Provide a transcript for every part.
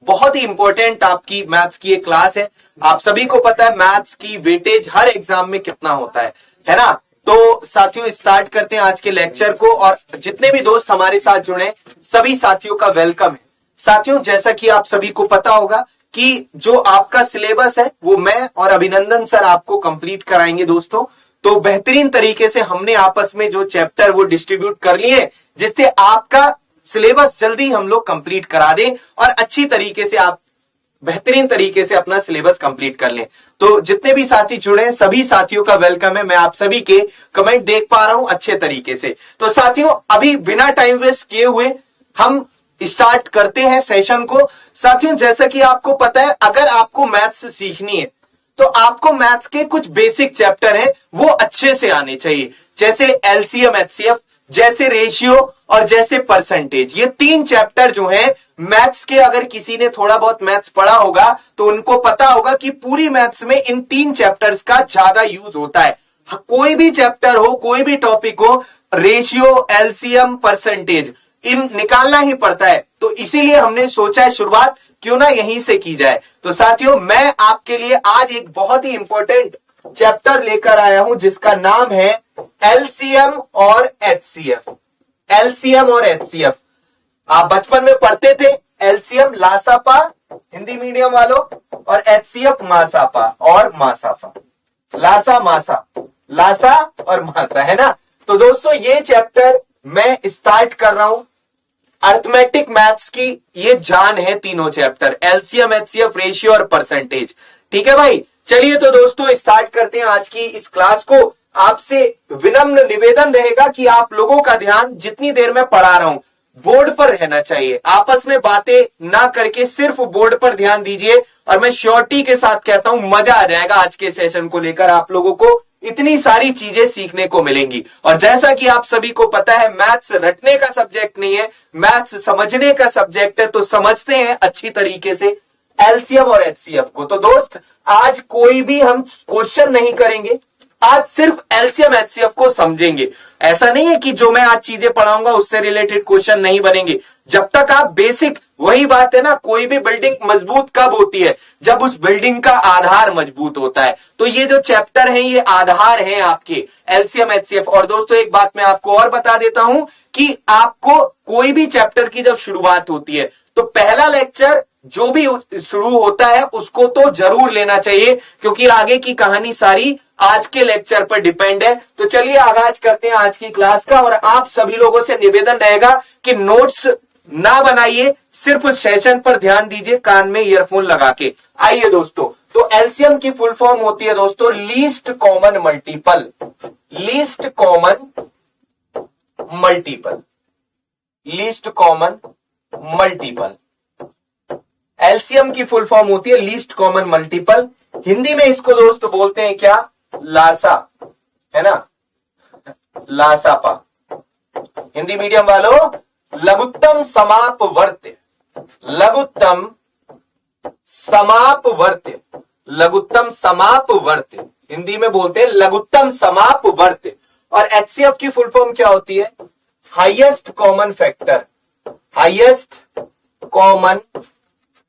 बहुत ही इंपॉर्टेंट आपकी मैथ्स की एक क्लास है। आप सभी को पता है मैथ्स की वेटेज हर एग्जाम में कितना होता है ना। तो साथियों स्टार्ट करते हैं आज के लेक्चर को, और जितने भी दोस्त हमारे साथ जुड़े सभी साथियों का वेलकम है। साथियों जैसा कि आप सभी को पता होगा कि जो आपका सिलेबस है वो मैं और अभिनंदन सर आपको कंप्लीट कराएंगे दोस्तों। तो बेहतरीन तरीके से हमने आपस में जो चैप्टर वो डिस्ट्रीब्यूट कर लिए, जिससे आपका सिलेबस जल्दी हम लोग कंप्लीट करा दें और अच्छी तरीके से आप बेहतरीन तरीके से अपना सिलेबस कंप्लीट कर लें। तो जितने भी साथी जुड़े हैं सभी साथियों का वेलकम है। मैं आप सभी के कमेंट देख पा रहा हूं अच्छे तरीके से। तो साथियों अभी बिना टाइम वेस्ट किए हुए हम स्टार्ट करते हैं सेशन को। साथियों जैसा कि आपको पता है, अगर आपको मैथ्स सीखनी है तो आपको मैथ्स के कुछ बेसिक चैप्टर हैं वो अच्छे से आने चाहिए, जैसे एलसीएम एचसीएफ, जैसे रेशियो और जैसे परसेंटेज। ये तीन चैप्टर जो हैं मैथ्स के, अगर किसी ने थोड़ा बहुत मैथ्स पढ़ा होगा तो उनको पता होगा कि पूरी मैथ्स में इन तीन चैप्टर्स का ज्यादा यूज होता है। कोई भी चैप्टर हो, कोई भी टॉपिक हो, रेशियो, एलसीएम, परसेंटेज इन निकालना ही पड़ता है। तो इसीलिए हमने सोचा है शुरुआत क्यों ना यहीं से की जाए। तो साथियों मैं आपके लिए आज एक बहुत ही इंपॉर्टेंट चैप्टर लेकर आया हूं जिसका नाम है एलसीएम और एचसीएफ। एलसीएम और एचसीएफ आप बचपन में पढ़ते थे। एलसीएम लासापा हिंदी मीडियम वालों, और एचसीएफ मासापा और मासापा। लासा मासा, लासा और मासा, है ना। तो दोस्तों ये चैप्टर मैं स्टार्ट कर रहा हूं। अर्थमेटिक मैथ्स की ये जान है तीनों चैप्टर, एलसीएम, एचसीएफ, रेशियो और परसेंटेज। ठीक है भाई, चलिए तो दोस्तों स्टार्ट करते हैं आज की इस क्लास को। आपसे विनम्र निवेदन रहेगा कि आप लोगों का ध्यान जितनी देर में पढ़ा रहा हूं बोर्ड पर रहना चाहिए। आपस में बातें ना करके सिर्फ बोर्ड पर ध्यान दीजिए, और मैं श्योरिटी के साथ कहता हूं मजा आ जाएगा आज के सेशन को लेकर। आप लोगों को इतनी सारी चीजें सीखने को मिलेंगी। और जैसा कि आप सभी को पता है मैथ्स रटने का सब्जेक्ट नहीं है, मैथ्स समझने का सब्जेक्ट है। तो समझते हैं अच्छी तरीके से एलसीएम और एचसीएफ को। तो दोस्त आज कोई भी हम क्वेश्चन नहीं करेंगे, आज सिर्फ एलसीएम एचसीएफ को समझेंगे। ऐसा नहीं है कि जो मैं आज चीजें पढ़ाऊंगा उससे रिलेटेड क्वेश्चन नहीं बनेंगे। जब तक आप बेसिक, वही बात है ना, कोई भी बिल्डिंग मजबूत कब होती है? जब उस बिल्डिंग का आधार मजबूत होता है। तो ये जो चैप्टर हैं ये आधार हैं आपके एलसीएम एचसीएफ। और दोस्तों एक बात मैं आपको और बता देता हूं कि आपको कोई भी चैप्टर की जब शुरुआत होती है तो पहला लेक्चर जो भी शुरू होता है उसको तो जरूर लेना चाहिए, क्योंकि आगे की कहानी सारी आज के लेक्चर पर डिपेंड है। तो चलिए आगाज करते हैं आज की क्लास का। और आप सभी लोगों से निवेदन रहेगा कि नोट्स ना बनाइए, सिर्फ सेशन पर ध्यान दीजिए कान में ईयरफोन लगा के। आइए दोस्तों, तो एलसीएम की फुल फॉर्म होती है दोस्तों least common multiple. Least common multiple, least common multiple. LCM की फुल फॉर्म होती है लीस्ट कॉमन मल्टीपल। हिंदी में इसको दोस्त बोलते हैं क्या? लासा, है ना, लासापा। हिंदी मीडियम वालों लघुत्तम समापवर्त्य, लघुत्तम समापवर्त्य, लघुत्तम समापवर्त्य हिंदी में बोलते हैं लघुत्तम समापवर्त्य। और एचसीएफ की फुल फॉर्म क्या होती है? Highest common factor, highest common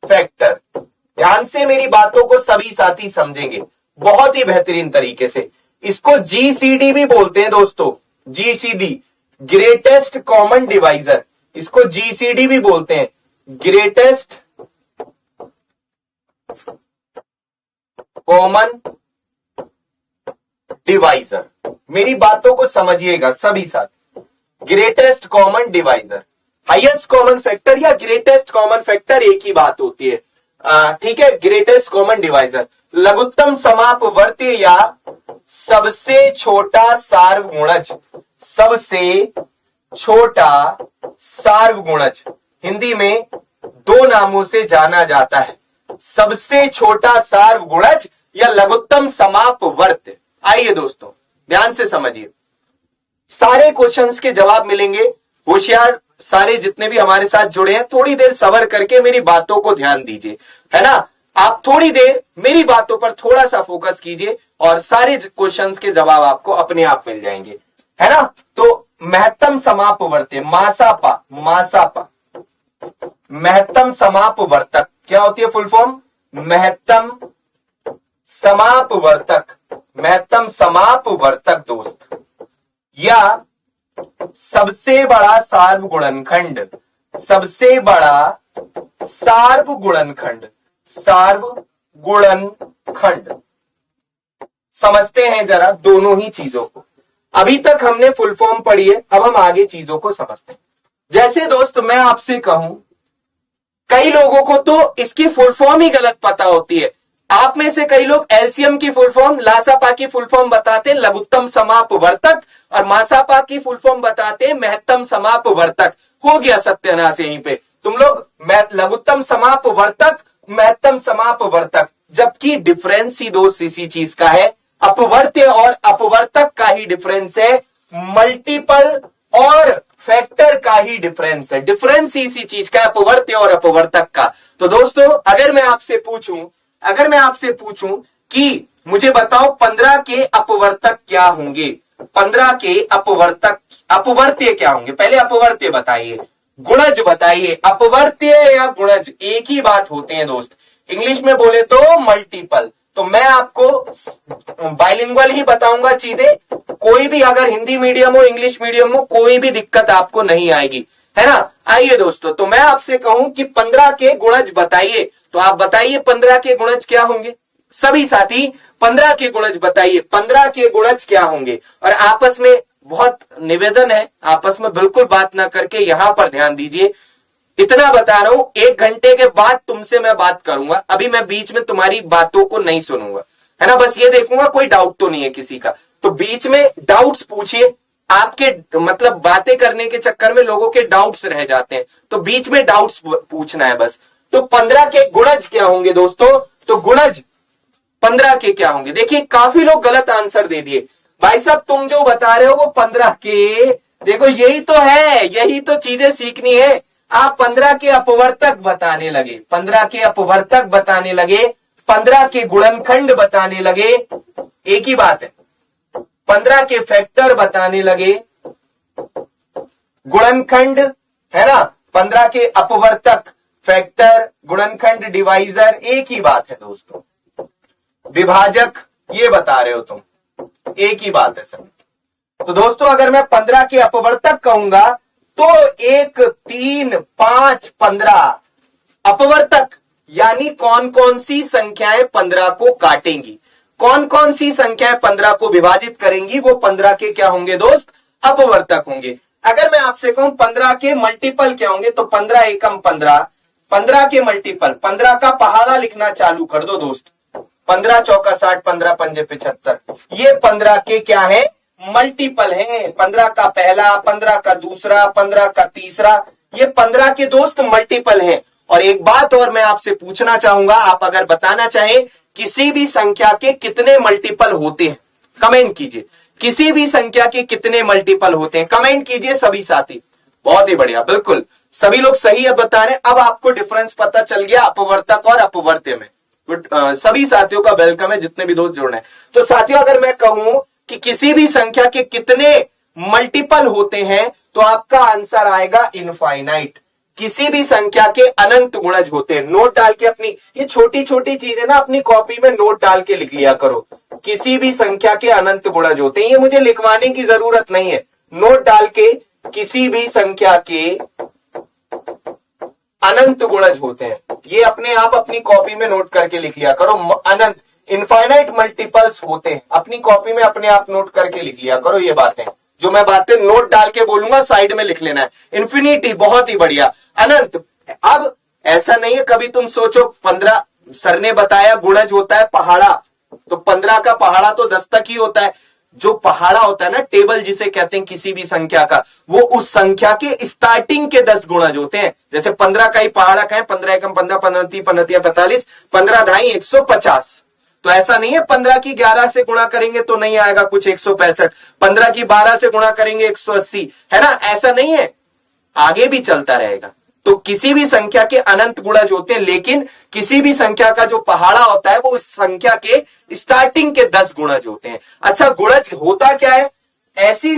factor. ध्यान से मेरी बातों को सभी साथी समझेंगे बहुत ही बेहतरीन तरीके से। इसको जीसीडी भी बोलते हैं दोस्तों, जीसीडी, ग्रेटेस्ट कॉमन डिवाइजर। इसको जीसीडी भी बोलते हैं, ग्रेटेस्ट कॉमन डिवाइजर। मेरी बातों को समझिएगा सभी साथी। Greatest common divisor, highest common factor या ग्रेटेस्ट कॉमन फैक्टर एक ही बात होती है। ठीक है, ग्रेटेस्ट कॉमन डिवाइजर, लघुत्तम समापवर्त्य या सबसे छोटा सार्वगुणज, सबसे छोटा सार्वगुणज हिंदी में दो नामों से जाना जाता है, सबसे छोटा सार्वगुणज या लघुत्तम समापवर्त्य। आइए दोस्तों ध्यान से समझिए, सारे क्वेश्चंस के जवाब मिलेंगे। होशियार सारे जितने भी हमारे साथ जुड़े हैं थोड़ी देर सबर करके मेरी बातों को ध्यान दीजिए, है ना। आप थोड़ी देर मेरी बातों पर थोड़ा सा फोकस कीजिए और सारे क्वेश्चंस के जवाब आपको अपने आप मिल जाएंगे, है ना। तो महत्तम समापवर्त्य, मासापा, मासापा, महत्तम समापवर्तक क्या होती है फुल फॉर्म? महत्तम समापवर्तक, महत्तम समापवर्तक दोस्त, या सबसे बड़ा सार्वगुणनखंड, सबसे बड़ा सार्वगुणनखंड, सार्वगुणनखंड। समझते हैं जरा दोनों ही चीजों को। अभी तक हमने फुल फॉर्म पढ़ी है, अब हम आगे चीजों को समझते हैं। जैसे दोस्त मैं आपसे कहूं, कई लोगों को तो इसकी फुल फॉर्म ही गलत पता होती है। आप में से कई लोग एलसीएम की फुल फॉर्म, लासापा की फुल फॉर्म बताते हैं लघुत्तम समापवर्तक, और मासापा की फुल फॉर्म बताते हैं महत्तम समापवर्तक। हो गया सत्यानाश यहीं पे। तुम लोग लघुत्तम समापवर्तक, महत्तम समापवर्तक, जबकि डिफरेंस ही दोस्त इसी चीज का है, अपवर्त्य और अपवर्तक का ही डिफरेंस है, मल्टीपल और फैक्टर का ही डिफरेंस है। डिफरेंस इसी चीज का, अपवर्त्य और अपवर्तक का। तो दोस्तों अगर मैं आपसे पूछूं कि मुझे बताओ 15 के अपवर्तक क्या होंगे, 15 के अपवर्तक, अपवर्त्य क्या होंगे? पहले अपवर्त्य बताइए, गुणज बताइए। अपवर्त्य या गुणज एक ही बात होते हैं दोस्त। इंग्लिश में बोले तो मल्टीपल। तो मैं आपको बाइलिंगुअल ही बताऊंगा चीजें, कोई भी अगर हिंदी मीडियम हो इंग्लिश मीडियम हो कोई भी दिक्कत आपको नहीं आएगी, है ना। आइए दोस्तों, तो मैं आपसे कहूं कि 15 के गुणज बताइए, तो आप बताइए 15 के गुणज क्या होंगे। सभी साथी 15 के गुणज बताइए, 15 के गुणज क्या होंगे। और आपस में बहुत निवेदन है, आपस में बिल्कुल बात ना करके यहां पर ध्यान दीजिए। इतना बता रहा हूं, 1 घंटे के बाद तुमसे मैं बात करूंगा, अभी मैं बीच में तुम्हारी बातों को नहीं सुनूंगा, है ना। बस ये देखूंगा कोई डाउट तो नहीं है किसी का। तो बीच में डाउट्स पूछिए, आपके मतलब बातें करने के चक्कर में लोगों के डाउट्स रह जाते हैं, तो बीच में डाउट्स पूछना है बस। तो 15 के गुणज क्या होंगे दोस्तों? तो गुणज 15 के क्या होंगे? देखिए काफी लोग गलत आंसर दे दिए। भाई साहब तुम जो बता रहे हो वो 15 के, देखो यही तो है, यही तो चीजें सीखनी है। आप 15 के अपवर्तक बताने लगे, 15 के अपवर्तक बताने लगे, 15 के गुणनखंड बताने लगे, एक ही बात है। 15 के फैक्टर बताने लगे, गुणनखंड, है ना। 15 के अपवर्तक, फैक्टर, गुणनखंड, डिवाइजर, एक ही बात है दोस्तों। विभाजक ये बता रहे हो तुम, एक ही बात है सर। तो दोस्तों अगर मैं 15 के अपवर्तक कहूंगा तो 1, 3, 5, 15 अपवर्तक, यानी कौन कौन सी संख्याएं 15 को काटेंगी, कौन कौन सी संख्याएं 15 को विभाजित करेंगी, वो 15 के क्या होंगे दोस्त? अपवर्तक होंगे। अगर मैं आपसे कहूं 15 के मल्टीपल क्या होंगे, तो 15 एकम 15, 15 के मल्टीपल, 15 का पहाड़ा लिखना चालू कर दो दोस्त। 15 चौका 60, 15 पंजे 75, ये 15 के क्या है? मल्टीपल है। 15 का पहला, 15 का दूसरा, 15 का तीसरा, ये 15 के दोस्त मल्टीपल है। और एक बात और मैं आपसे पूछना चाहूंगा, आप अगर बताना चाहें किसी भी संख्या के कितने मल्टीपल होते हैं, कमेंट कीजिए। किसी भी संख्या के कितने मल्टीपल होते हैं, कमेंट कीजिए सभी साथी। बहुत ही बढ़िया, बिल्कुल सभी लोग सही है बता रहे हैं। अब आपको डिफरेंस पता चल गया अपवर्तक और अपवर्त्य में। सभी साथियों का वेलकम है, जितने भी दोस्त जुड़ना है। तो साथियों अगर मैं कहूं कि किसी भी संख्या के कितने मल्टीपल होते हैं, तो आपका आंसर आएगा इनफाइनाइट। किसी भी संख्या के अनंत गुणज होते हैं। नोट डाल के अपनी ये छोटी छोटी चीजें ना अपनी कॉपी में नोट डाल के लिख लिया करो। किसी भी संख्या के अनंत गुणज होते हैं, ये मुझे लिखवाने की जरूरत नहीं है। नोट डाल के किसी भी संख्या के अनंत गुणज होते हैं, ये अपने आप अपनी कॉपी में नोट करके लिख लिया करो। अनंत इनफाइनाइट मल्टीपल्स होते हैं, अपनी कॉपी में अपने आप नोट करके लिख लिया करो। ये बातें जो मैं बातें नोट डाल के बोलूंगा साइड में लिख लेना है। इन्फिनिटी बहुत ही बढ़िया। अनंत, अब ऐसा नहीं है कभी तुम सोचो 15 सर ने बताया गुणज होता है पहाड़ा, तो 15 का पहाड़ा तो 10 तक ही होता है। जो पहाड़ा होता है ना टेबल जिसे कहते हैं किसी भी संख्या का, वो उस संख्या के स्टार्टिंग के 10 गुणज होते हैं। जैसे 15 का ही पहाड़ा कहें, 15 एकम 15, 15 15 45, 15 ढाई 150। तो ऐसा नहीं है 15 की 11 से गुणा करेंगे तो नहीं आएगा कुछ 165, 15 की 12 से गुणा करेंगे 180, है ना। ऐसा नहीं है, आगे भी चलता रहेगा। तो किसी भी संख्या के अनंत गुणज होते हैं, लेकिन किसी भी संख्या का जो पहाड़ा होता है वो उस संख्या के स्टार्टिंग के 10 गुणज होते हैं। अच्छा, गुणज होता क्या है? ऐसी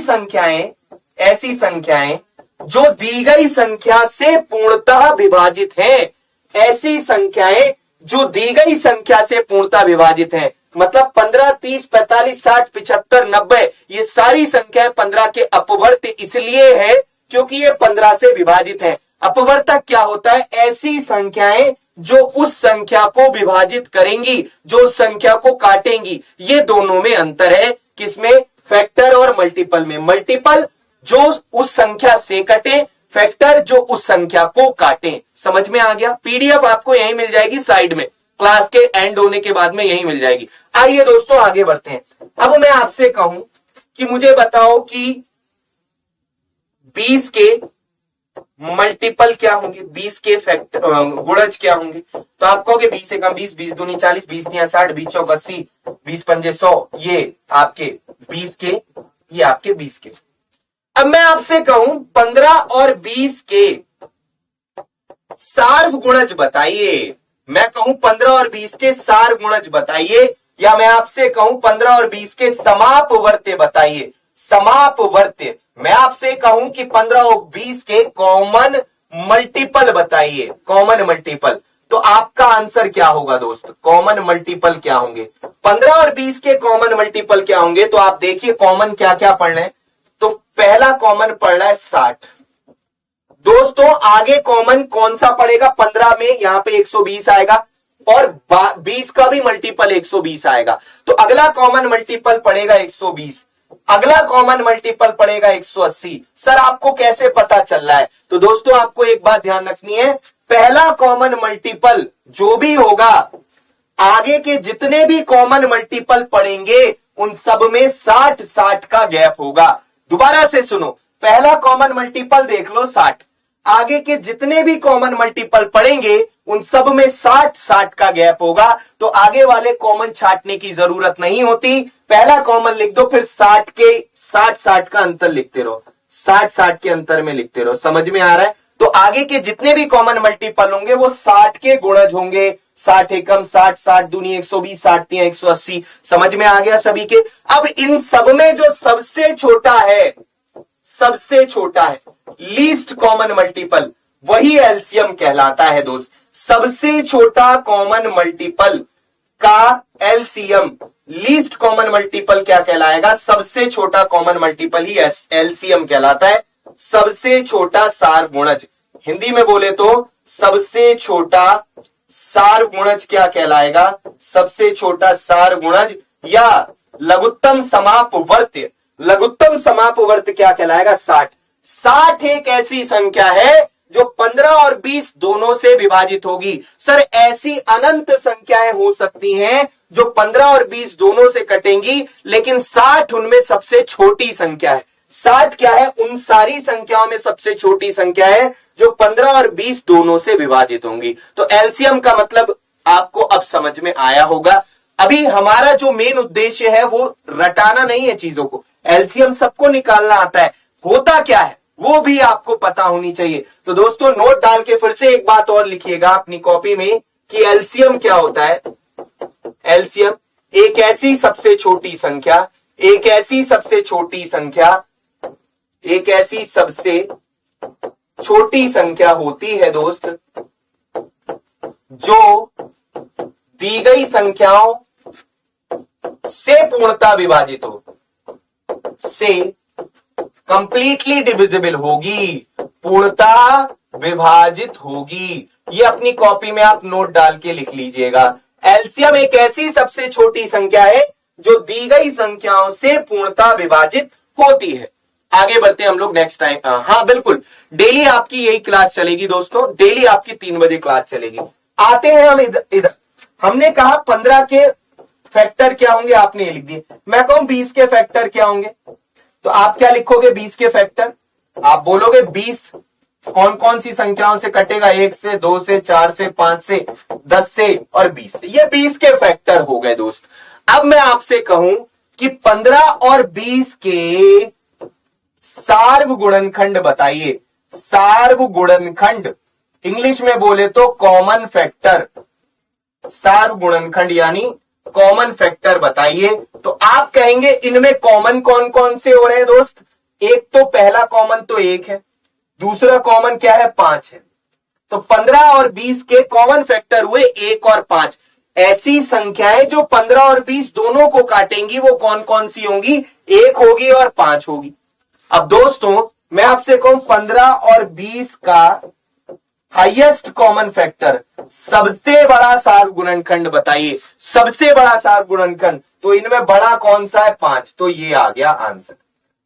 संख्याएं जो दी गई संख्या से पूर्णतः विभाजित हैं, ऐसी संख्याएं जो दी गई संख्या से पूर्णता विभाजित हैं। मतलब 15, 30, 45, 60, 75, 90 ये सारी संख्याएं 15 के अपवर्त इसलिए है क्योंकि ये 15 से विभाजित है। अपवर्तक क्या होता है? ऐसी संख्याएं जो उस संख्या को विभाजित करेंगी, जो उस संख्या को काटेंगी। ये दोनों में अंतर है। किसमें? फैक्टर और मल्टीपल में। मल्टीपल जो उस संख्या से कटे, फैक्टर जो उस संख्या को काटे। समझ में आ गया? पीडीएफ आपको यहीं मिल जाएगी साइड में, क्लास के एंड होने के बाद में यहीं मिल जाएगी। आइए दोस्तों आगे बढ़ते हैं। अब मैं आपसे कहूं कि मुझे बताओ कि 20 के मल्टीपल क्या होंगे, 20 के फैक्टर गुणज क्या होंगे? तो आप कहोगे 20 से कम 20, 20 दूनी 40, 20 तिया 60, 20 चौक 80, 20 पंजे 100, ये आपके 20 के, ये आपके 20 के। अब मैं आपसे कहूं 15 और 20 के सार्वगुणज बताइए। मैं कहूं 15 और 20 के सार्वगुणज बताइए, या मैं आपसे कहूं 15 और 20 के समापवर्त्य बताइए। समापवर्त्य। मैं आपसे कहूं कि 15 और 20 के कॉमन मल्टीपल बताइए। Common multiple. तो आपका आंसर क्या होगा दोस्त? कॉमन मल्टीपल क्या होंगे? 15 और 20 के कॉमन मल्टीपल क्या होंगे? तो आप देखिए कॉमन क्या क्या पढ़ रहे हैं। तो पहला कॉमन पढ़ रहा है 60। दोस्तों आगे कॉमन कौन सा पड़ेगा? 15 में यहां पे 120 आएगा और 20 का भी मल्टीपल 120 आएगा। तो अगला कॉमन मल्टीपल पड़ेगा 120, अगला कॉमन मल्टीपल पड़ेगा 180। सर आपको कैसे पता चल रहा है? तो दोस्तों आपको एक बात ध्यान रखनी है, पहला कॉमन मल्टीपल जो भी होगा, आगे के जितने भी कॉमन मल्टीपल पड़ेंगे उन सब में 60-60 का गैप होगा। दोबारा से सुनो, पहला कॉमन मल्टीपल देख लो 60, आगे के जितने भी कॉमन मल्टीपल पड़ेंगे उन सब में 60-60 का गैप होगा। तो आगे वाले कॉमन छांटने की जरूरत नहीं होती, पहला कॉमन लिख दो, फिर 60 के 60-60 का अंतर लिखते रहो, 60-60 के अंतर में लिखते रहो। समझ में आ रहा है? तो आगे के जितने भी कॉमन मल्टीपल होंगे वो 60 के गुणज होंगे। 60 एकम 60, 60 दूनी 120, 60 तिया 180। समझ में आ गया सभी के? अब इन सब में जो सबसे छोटा है, सबसे छोटा है लीस्ट कॉमन मल्टीपल, वही एलसीएम कहलाता है दोस्त। सबसे छोटा कॉमन मल्टीपल का एलसीएम, लीस्ट कॉमन मल्टीपल क्या कहलाएगा? सबसे छोटा कॉमन मल्टीपल ही एलसीएम कहलाता है। सबसे छोटा सार्वगुणज, हिंदी में बोले तो सबसे छोटा सार्वगुणज क्या कहलाएगा? सबसे छोटा सार्वगुणज या लघुत्तम समापवर्त्य। लघुत्तम समापवर्त्य क्या कहलाएगा? 60। 60 एक ऐसी संख्या है जो 15 और 20 दोनों से विभाजित होगी। सर ऐसी अनंत संख्याएं हो सकती हैं जो 15 और 20 दोनों से कटेंगी, लेकिन 60 उनमें सबसे छोटी संख्या है। 60 क्या है? उन सारी संख्याओं में सबसे छोटी संख्या है जो 15 और 20 दोनों से विभाजित होंगी। तो एलसीएम का मतलब आपको अब समझ में आया होगा। अभी हमारा जो मेन उद्देश्य है वो रटाना नहीं है चीजों को, एलसीएम सबको निकालना आता है, होता क्या है वो भी आपको पता होनी चाहिए। तो दोस्तों नोट डाल के फिर से एक बात और लिखिएगा अपनी कॉपी में कि एलसीएम क्या होता है। एलसीएम एक ऐसी सबसे छोटी संख्या, एक ऐसी सबसे छोटी संख्या, एक ऐसी सबसे छोटी संख्या होती है दोस्त जो दी गई संख्याओं से पूर्णता विभाजित हो, से कंप्लीटली डिविजिबल होगी, पूर्णता विभाजित होगी। ये अपनी कॉपी में आप नोट डाल के लिख लीजिएगा। एलसीएम एक ऐसी सबसे छोटी संख्या है जो दी गई संख्याओं से पूर्णता विभाजित होती है। आगे बढ़ते हैं हम लोग नेक्स्ट टाइम। हाँ बिल्कुल, डेली आपकी यही क्लास चलेगी दोस्तों, डेली आपकी 3 बजे क्लास चलेगी। आते हैं हम इधर। हमने कहा 15 के फैक्टर क्या होंगे, आपने लिख दिए। मैं कहूं 20 के फैक्टर क्या होंगे, तो आप क्या लिखोगे? 20 के फैक्टर आप बोलोगे 20 कौन कौन सी संख्याओं से कटेगा? 1 से, 2 से, 4 से, 5 से, 10 से और 20 से। ये 20 के फैक्टर हो गए दोस्त। अब मैं आपसे कहूं कि 15 और 20 के सार्वगुणनखंड बताइए। सार्वगुणनखंड इंग्लिश में बोले तो कॉमन फैक्टर, सार्वगुणनखंड यानी कॉमन फैक्टर बताइए। तो आप कहेंगे इनमें कॉमन कौन कौन से हो रहे हैं दोस्त? एक तो पहला कॉमन तो 1 है, दूसरा कॉमन क्या है? 5 है। तो 15 और 20 के कॉमन फैक्टर हुए 1 और 5। ऐसी संख्याएं जो 15 और 20 दोनों को काटेंगी वो कौन कौन सी होंगी? 1 होगी और 5 होगी। अब दोस्तों मैं आपसे कहूं 15 और 20 का हाईएस्ट कॉमन फैक्टर, सबसे बड़ा सार गुणनखंड बताइए, सबसे बड़ा सार गुणनखंड। तो इनमें बड़ा कौन सा है? 5। तो ये आ गया आंसर।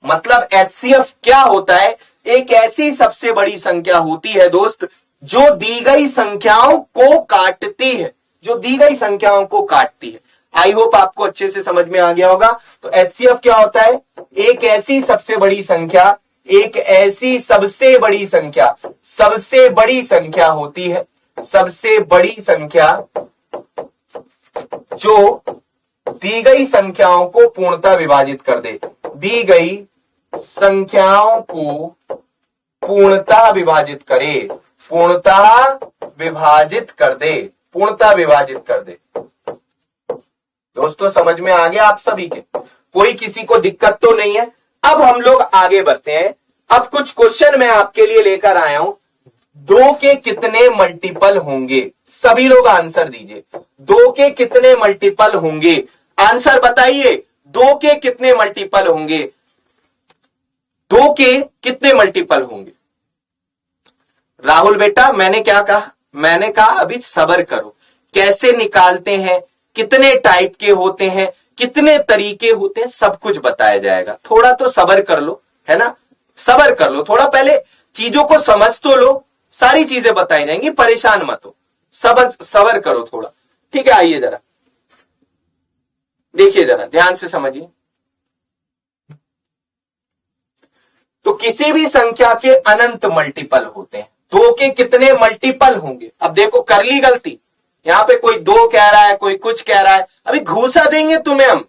मतलब एचसीएफ क्या होता है? एक ऐसी सबसे बड़ी संख्या होती है दोस्त जो दी गई संख्याओं को काटती है, जो दी गई संख्याओं को काटती है। आई होप आपको अच्छे से समझ में आ गया होगा। तो एचसीएफ क्या होता है? एक ऐसी सबसे बड़ी संख्या, एक ऐसी सबसे बड़ी संख्या, सबसे बड़ी संख्या होती है, सबसे बड़ी संख्या जो दी गई संख्याओं को पूर्णतः विभाजित कर दे, दी गई संख्याओं को पूर्णतः विभाजित करे, पूर्णतः विभाजित कर दे, पूर्णतः विभाजित कर दे। दोस्तों समझ में आ गया आप सभी के? कोई किसी को दिक्कत तो नहीं है? अब हम लोग आगे बढ़ते हैं। अब कुछ क्वेश्चन मैं आपके लिए लेकर आया हूं। 2 के कितने मल्टीपल होंगे? सभी लोग आंसर दीजिए। 2 के कितने मल्टीपल होंगे? आंसर बताइए। 2 के कितने मल्टीपल होंगे? 2 के कितने मल्टीपल होंगे? राहुल बेटा मैंने क्या कहा? मैंने कहा अभी सब्र करो। कैसे निकालते हैं, कितने टाइप के होते हैं, कितने तरीके होते हैं, सब कुछ बताया जाएगा। थोड़ा तो सब्र कर लो, है ना? सब्र कर लो थोड़ा, पहले चीजों को समझ तो लो, सारी चीजें बताई जाएंगी, परेशान मत हो। सब्र करो थोड़ा, ठीक है? आइए जरा देखिए, जरा ध्यान से समझिए। तो किसी भी संख्या के अनंत मल्टीपल होते हैं। 2 के कितने मल्टीपल होंगे? अब देखो कर ली गलती, यहां पे कोई 2 कह रहा है, कोई कुछ कह रहा है। अभी घूसा देंगे तुम्हें हम,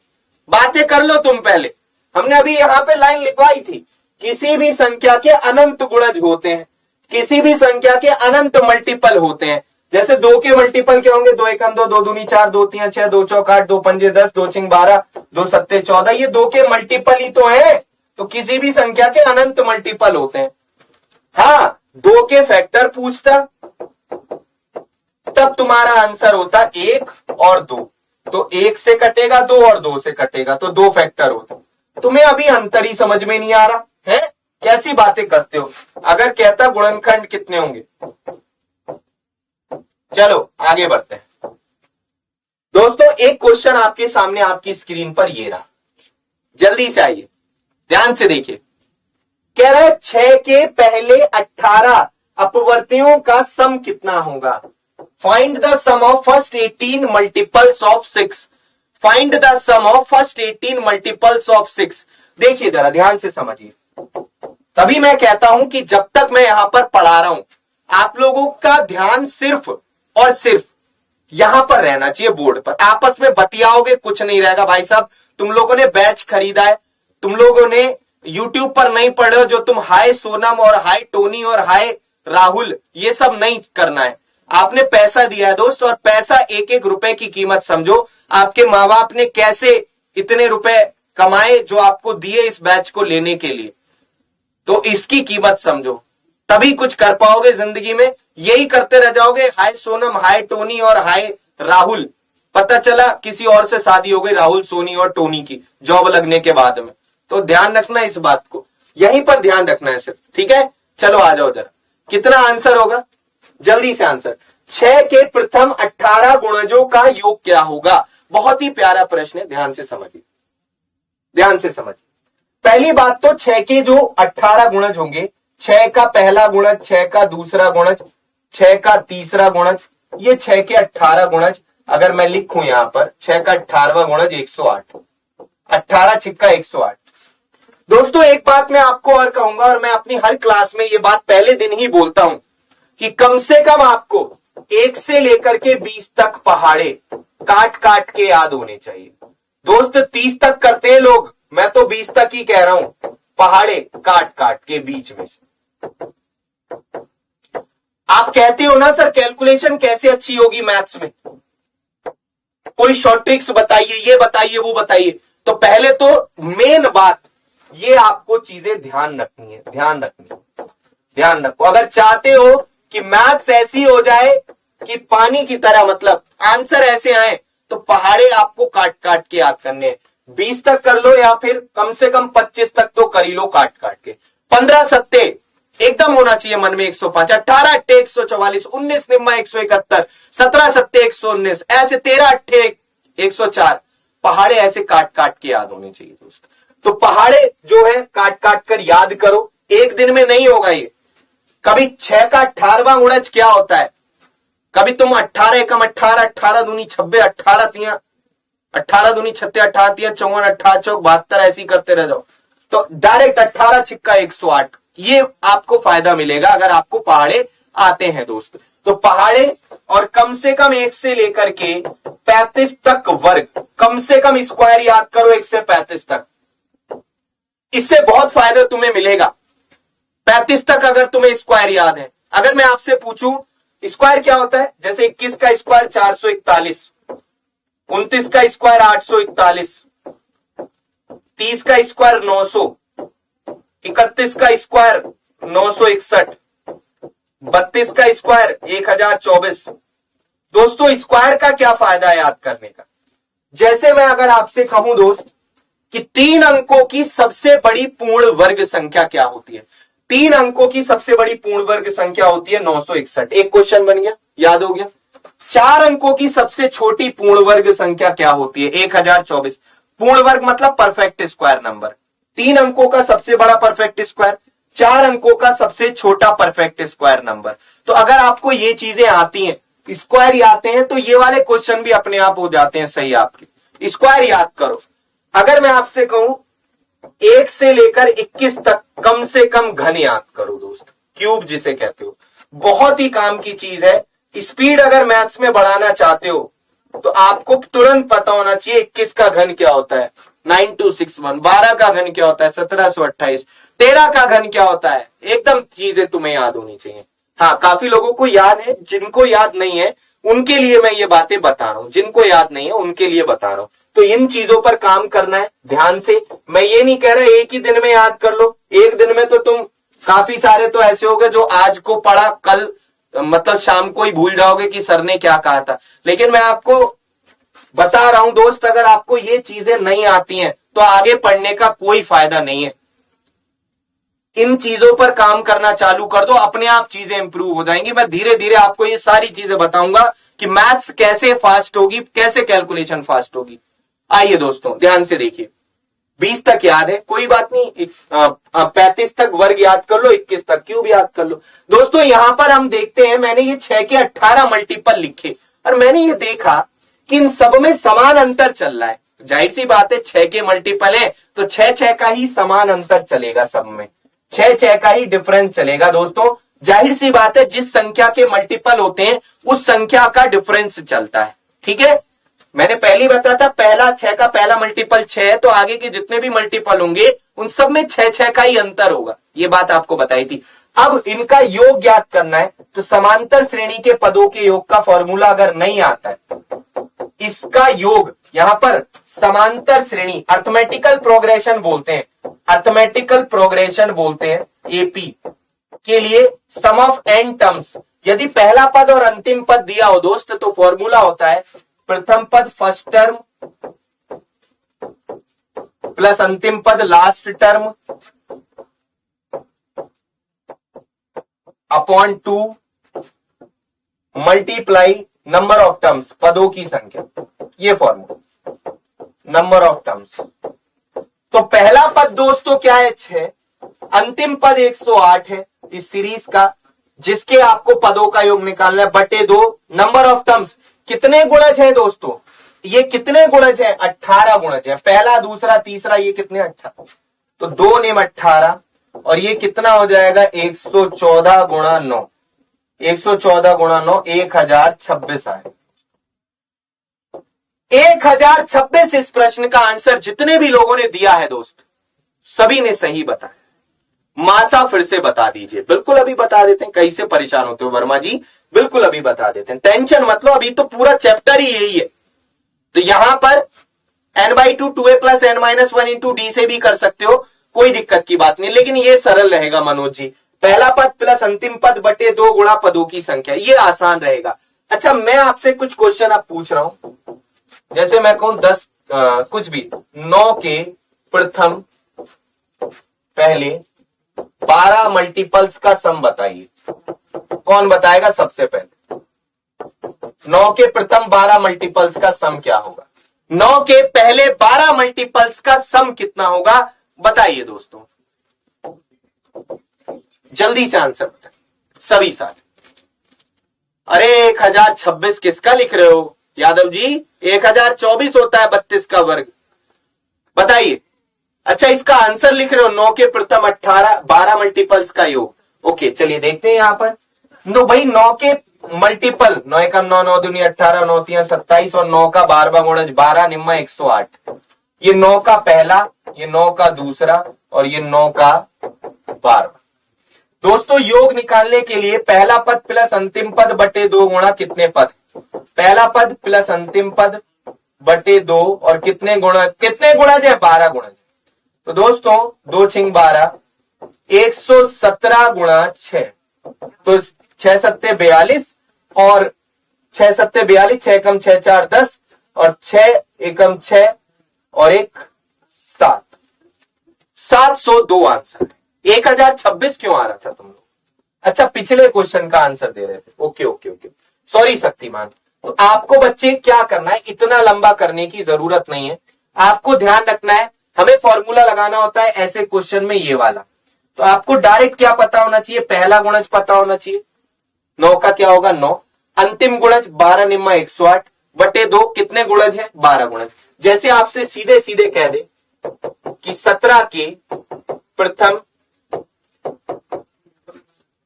बातें कर लो तुम पहले। हमने अभी यहां पे लाइन लिखवाई थी, किसी भी संख्या के अनंत गुणज होते हैं, किसी भी संख्या के अनंत मल्टीपल होते हैं। जैसे 2 के मल्टीपल क्या होंगे? 2 एकम 2, 2 दूनी 4, 2 तीन 6, 2 चौक 8, 2 पंजे 10, 2 छिंग 12, 2 सत्ते 14। ये 2 के मल्टीपल ही तो है। तो किसी भी संख्या के अनंत मल्टीपल होते हैं। हाँ, 2 के फैक्टर पूछता तब तुम्हारा आंसर होता 1 और 2। तो 1 से कटेगा 2 और 2 से कटेगा, तो 2 फैक्टर होता। तुम्हें अभी अंतर ही समझ में नहीं आ रहा है? कैसी बातें करते हो? अगर कहता गुणनखंड कितने होंगे? चलो आगे बढ़ते हैं। दोस्तों एक क्वेश्चन आपके सामने आपकी स्क्रीन पर ये रहा, जल्दी से आइए, ध्यान से देखिए। कह रहा है 6 के पहले 18 अपवर्तियों का सम कितना होगा? Find the sum of first 18 multiples of 6। Find the sum of first 18 multiples of 6। देखिए जरा ध्यान से समझिए। तभी मैं कहता हूं कि जब तक मैं यहां पर पढ़ा रहा हूं, आप लोगों का ध्यान सिर्फ और सिर्फ यहां पर रहना चाहिए, बोर्ड पर। आपस में बतियाओगे कुछ नहीं रहेगा भाई साहब। तुम लोगों ने बैच खरीदा है, तुम लोगों ने यूट्यूब पर नहीं पढ़ रहे हो जो तुम हाय सोनम और हाय टोनी और हाय राहुल ये सब नहीं करना है। आपने पैसा दिया है दोस्त, और पैसा एक एक रुपए की कीमत समझो। आपके माँ बाप ने कैसे इतने रुपए कमाए जो आपको दिए इस बैच को लेने के लिए, तो इसकी कीमत समझो, तभी कुछ कर पाओगे जिंदगी में। यही करते रह जाओगे, हाय सोनम हाय टोनी और हाय राहुल, पता चला किसी और से शादी हो गई राहुल सोनी और टोनी की जॉब लगने के बाद में। तो ध्यान रखना इस बात को, यहीं पर ध्यान रखना है सिर्फ, ठीक है? चलो आ जाओ जरा, कितना आंसर होगा जल्दी से आंसर। 6 के प्रथम 18 गुणजों का योग क्या होगा? बहुत ही प्यारा प्रश्न है, ध्यान से समझिए, ध्यान से समझिए। पहली बात तो 6 के जो 18 गुणज होंगे, 6 का पहला गुणज, 6 का दूसरा गुणज, 6 का तीसरा गुणज, ये 6 के 18 गुणज। अगर मैं लिखूं यहां पर 6 का 18वां गुणज 108, 18 छिक्का 108। दोस्तों एक बात मैं आपको और कहूंगा, और मैं अपनी हर क्लास में ये बात पहले दिन ही बोलता हूं कि कम से कम आपको 1 से लेकर के 20 तक पहाड़े काट काट के याद होने चाहिए। दोस्त 30 तक करते हैं लोग, मैं तो 20 तक ही कह रहा हूं, पहाड़े काट काट के बीच में से। आप कहते हो ना सर कैलकुलेशन कैसे अच्छी होगी मैथ्स में, कोई शॉर्ट ट्रिक्स बताइए, ये बताइए वो बताइए। तो पहले तो मेन बात ये आपको चीजें ध्यान रखनी है, ध्यान रखनी है, ध्यान रखो। अगर चाहते हो कि मैथ्स ऐसी हो जाए कि पानी की तरह, मतलब आंसर ऐसे आए तो पहाड़े आपको काट काट के याद करने हैं। 20 तक कर लो या फिर कम से कम 25 तक तो कर ही लो काट काट के। 15 सत्ते एकदम होना चाहिए मन में 105, 18 अट्ठे 144, 19 निम्मा 171, 17 सत्ते 119, ऐसे 13 अट्ठे 104। पहाड़े ऐसे काट काट के याद होने चाहिए दोस्त। तो पहाड़े जो है काट काट कर याद करो, एक दिन में नहीं होगा ये। कभी 6 का 18वां गुणज क्या होता है, कभी तुम 18 एकम 18, 18 दूनी 26, 18 तिया 18 दूनी 36, 18 तिया 54, 18 चौक 72, ऐसी करते रह जाओ तो डायरेक्ट 18 छिक्का 108। ये आपको फायदा मिलेगा अगर आपको पहाड़े आते हैं दोस्त। तो पहाड़े और कम से कम 1 से लेकर के 35 तक वर्ग, कम से कम स्क्वायर याद करो 1 से 35 तक। इससे बहुत फायदा तुम्हें मिलेगा। 35 तक अगर तुम्हें स्क्वायर याद है, अगर मैं आपसे पूछूं स्क्वायर क्या होता है, जैसे 21 का स्क्वायर 441, 29 का स्क्वायर 841, 30 का स्क्वायर 900, 31 का स्क्वायर 961, 32 का स्क्वायर 1024। दोस्तों स्क्वायर का क्या फायदा है याद करने का, जैसे मैं अगर आपसे कहूं दोस्त कि 3 अंकों की सबसे बड़ी पूर्ण वर्ग संख्या क्या होती है, 3 अंकों की सबसे बड़ी पूर्ण वर्ग संख्या होती है 961। एक क्वेश्चन बन गया, याद हो गया। 4 अंकों की सबसे छोटी पूर्ण वर्ग संख्या क्या होती है, 1024। पूर्ण वर्ग मतलब परफेक्ट स्क्वायर नंबर। 3 अंकों का सबसे बड़ा परफेक्ट स्क्वायर, 4 अंकों का सबसे छोटा परफेक्ट स्क्वायर नंबर। तो अगर आपको ये चीजें आती हैं, स्क्वायर ही आते हैं, तो ये वाले क्वेश्चन भी अपने आप हो जाते हैं सही आपके। स्क्वायर याद करो। अगर मैं आपसे कहूं 1 से लेकर 21 तक कम से कम घन याद करो दोस्त, क्यूब जिसे कहते हो, बहुत ही काम की चीज है। स्पीड अगर मैथ्स में बढ़ाना चाहते हो तो आपको तुरंत पता होना चाहिए 21 का घन क्या होता है 9261, 12 का घन क्या होता है 1728, 13 का घन क्या होता है, एकदम चीजें तुम्हें याद होनी चाहिए। हाँ, काफी लोगों को याद है, जिनको याद नहीं है उनके लिए मैं ये बातें बता रहा हूं, जिनको याद नहीं है उनके लिए बता रहा हूं। तो इन चीजों पर काम करना है ध्यान से। मैं ये नहीं कह रहा एक ही दिन में याद कर लो, एक दिन में तो तुम काफी सारे तो ऐसे होगे जो आज को पढ़ा कल मतलब शाम को ही भूल जाओगे कि सर ने क्या कहा था। लेकिन मैं आपको बता रहा हूं दोस्त, अगर आपको ये चीजें नहीं आती हैं तो आगे पढ़ने का कोई फायदा नहीं है। इन चीजों पर काम करना चालू कर दो, अपने आप चीजें इंप्रूव हो जाएंगी। मैं धीरे धीरे आपको ये सारी चीजें बताऊंगा कि मैथ्स कैसे फास्ट होगी, कैसे कैलकुलेशन फास्ट होगी। आइए दोस्तों ध्यान से देखिए, 20 तक याद है कोई बात नहीं, 35 तक वर्ग याद कर लो, 21 तक क्यूब याद कर लो। दोस्तों यहां पर हम देखते हैं, मैंने ये 6 के 18 मल्टीपल लिखे और मैंने ये देखा कि इन सब में समान अंतर चल रहा है। जाहिर सी बात है 6 के मल्टीपल है तो 6 का ही समान अंतर चलेगा, सब में 6 का ही डिफरेंस चलेगा। दोस्तों जाहिर सी बात है जिस संख्या के मल्टीपल होते हैं उस संख्या का डिफरेंस चलता है, ठीक है। मैंने पहले बताया था पहला 6 का पहला मल्टीपल 6 है तो आगे के जितने भी मल्टीपल होंगे उन सब में 6 का ही अंतर होगा, ये बात आपको बताई थी। अब इनका योग याद करना है तो समांतर श्रेणी के पदों के योग का फॉर्मूला अगर नहीं आता है, इसका योग यहां पर समांतर श्रेणी अर्थमेटिकल प्रोग्रेशन बोलते हैं, अर्थमेटिकल प्रोग्रेशन बोलते हैं एपी के लिए सम ऑफ एन टर्म्स। यदि पहला पद और अंतिम पद दिया हो दोस्त तो फॉर्मूला होता है प्रथम पद फर्स्ट टर्म प्लस अंतिम पद last term upon 2 multiply number of terms, पदों की संख्या, ये फॉर्मूला नंबर ऑफ टर्म्स। तो पहला पद दोस्तों क्या है 6, अंतिम पद 108 है इस सीरीज का, जिसके आपको पदों का योग निकालना है बटे 2 नंबर ऑफ टर्म्स। कितने गुणज है दोस्तों, ये कितने गुणज है 18 गुणज है, पहला दूसरा तीसरा ये कितने 18, तो 2 नेम 18 और ये कितना हो जाएगा 114 गुणा 9, 114 गुणा 9 1026 आए। 1026 इस प्रश्न का आंसर जितने भी लोगों ने दिया है दोस्त सभी ने सही बताया। मासा फिर से बता दीजिए, बिल्कुल अभी बता देते हैं, कहीं से परेशान होते हो वर्मा जी, बिल्कुल अभी बता देते हैं, टेंशन मत लो, अभी तो पूरा चैप्टर ही यही है। तो यहां पर n/2 2a plus n-1 into D से भी कर सकते हो, कोई दिक्कत की बात नहीं, लेकिन ये सरल रहेगा मनोज जी। पहला पद प्लस अंतिम पद बटे 2 गुणा पदों की संख्या, ये आसान रहेगा। अच्छा, मैं आपसे कुछ क्वेश्चन अब पूछ रहा हूं, जैसे मैं कहूं 10 कुछ भी 9 के प्रथम पहले 12 मल्टीपल्स का सम बताइए। कौन बताएगा सबसे पहले? 9 के प्रथम 12 मल्टीपल्स का सम क्या होगा? 9 के पहले 12 मल्टीपल्स का सम कितना होगा बताइए दोस्तों, जल्दी से आंसर बताइए सभी साथ। अरे 1026 किसका लिख रहे हो यादव जी? 1024 होता है 32 का वर्ग, बताइए। अच्छा, इसका आंसर लिख रहे हो 9 के प्रथम 12 मल्टीपल्स का योग। ओके, चलिए देखते हैं यहां पर। नो भाई, 9 के मल्टीपल, 9 एकम 9, 9 दूनी 18, 9 तीन 27 और 9 का 12वां गुणज 12 निम्मा 108। ये 9 का पहला, ये 9 का दूसरा और ये 9 का 12। दोस्तों, योग निकालने के लिए पहला पद प्लस अंतिम पद बटे 2 गुणा कितने पद? पहला पद प्लस अंतिम पद बटे 2 और कितने गुणज है? 12 गुणज। तो दोस्तों 2 छिंग 12, 117 गुणा 6, तो 6 सत्ते 42 और 6 सत्ते 42, 6 एकम 6 4 10 और 6 एकम 6 और 1 7, 702 आंसर। 1026 क्यों आ रहा था तुम लोग? अच्छा, पिछले क्वेश्चन का आंसर दे रहे थे। Okay okay okay, sorry Shaktimaan. तो आपको बच्चे क्या करना है, इतना लंबा करने की जरूरत नहीं है। आपको ध्यान रखना है, हमें फॉर्मूला लगाना होता है ऐसे क्वेश्चन में ये वाला। तो आपको डायरेक्ट क्या पता होना चाहिए? पहला गुणज पता होना चाहिए। 9 का क्या होगा? 9। अंतिम गुणज 12 निम्मा 108 बटे 2, कितने गुणज है? 12 गुणज। जैसे आपसे सीधे सीधे कह दे कि 17 के प्रथम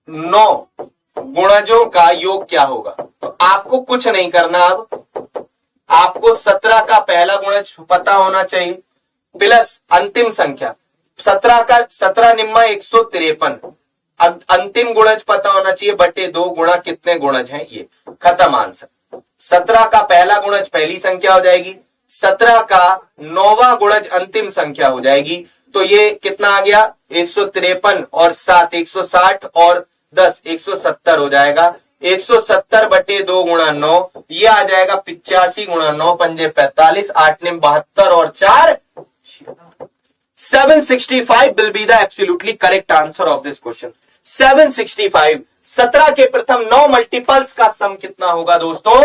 9 गुणजों का योग क्या होगा, तो आपको कुछ नहीं करना। अब आपको 17 का पहला गुणज पता होना चाहिए प्लस अंतिम संख्या 17 का 17 निम्मा 153, अंतिम गुणज पता होना चाहिए बटे 2 गुणा कितने गुणज हैं, ये खत्म आंसर। 17 का पहला गुणज पहली संख्या हो जाएगी, 17 का 9वां गुणज अंतिम संख्या हो जाएगी। तो ये कितना आ गया? 153 और 7 160 और 10 170 हो जाएगा। 170 बटे 2 गुणा 9, ये आ जाएगा 85 गुणा 9 पंजे 45, 8 निम 72 और 4 765 will be the absolutely correct answer of this question. 765। 17 के प्रथम 9 मल्टीपल्स का सम कितना होगा दोस्तों?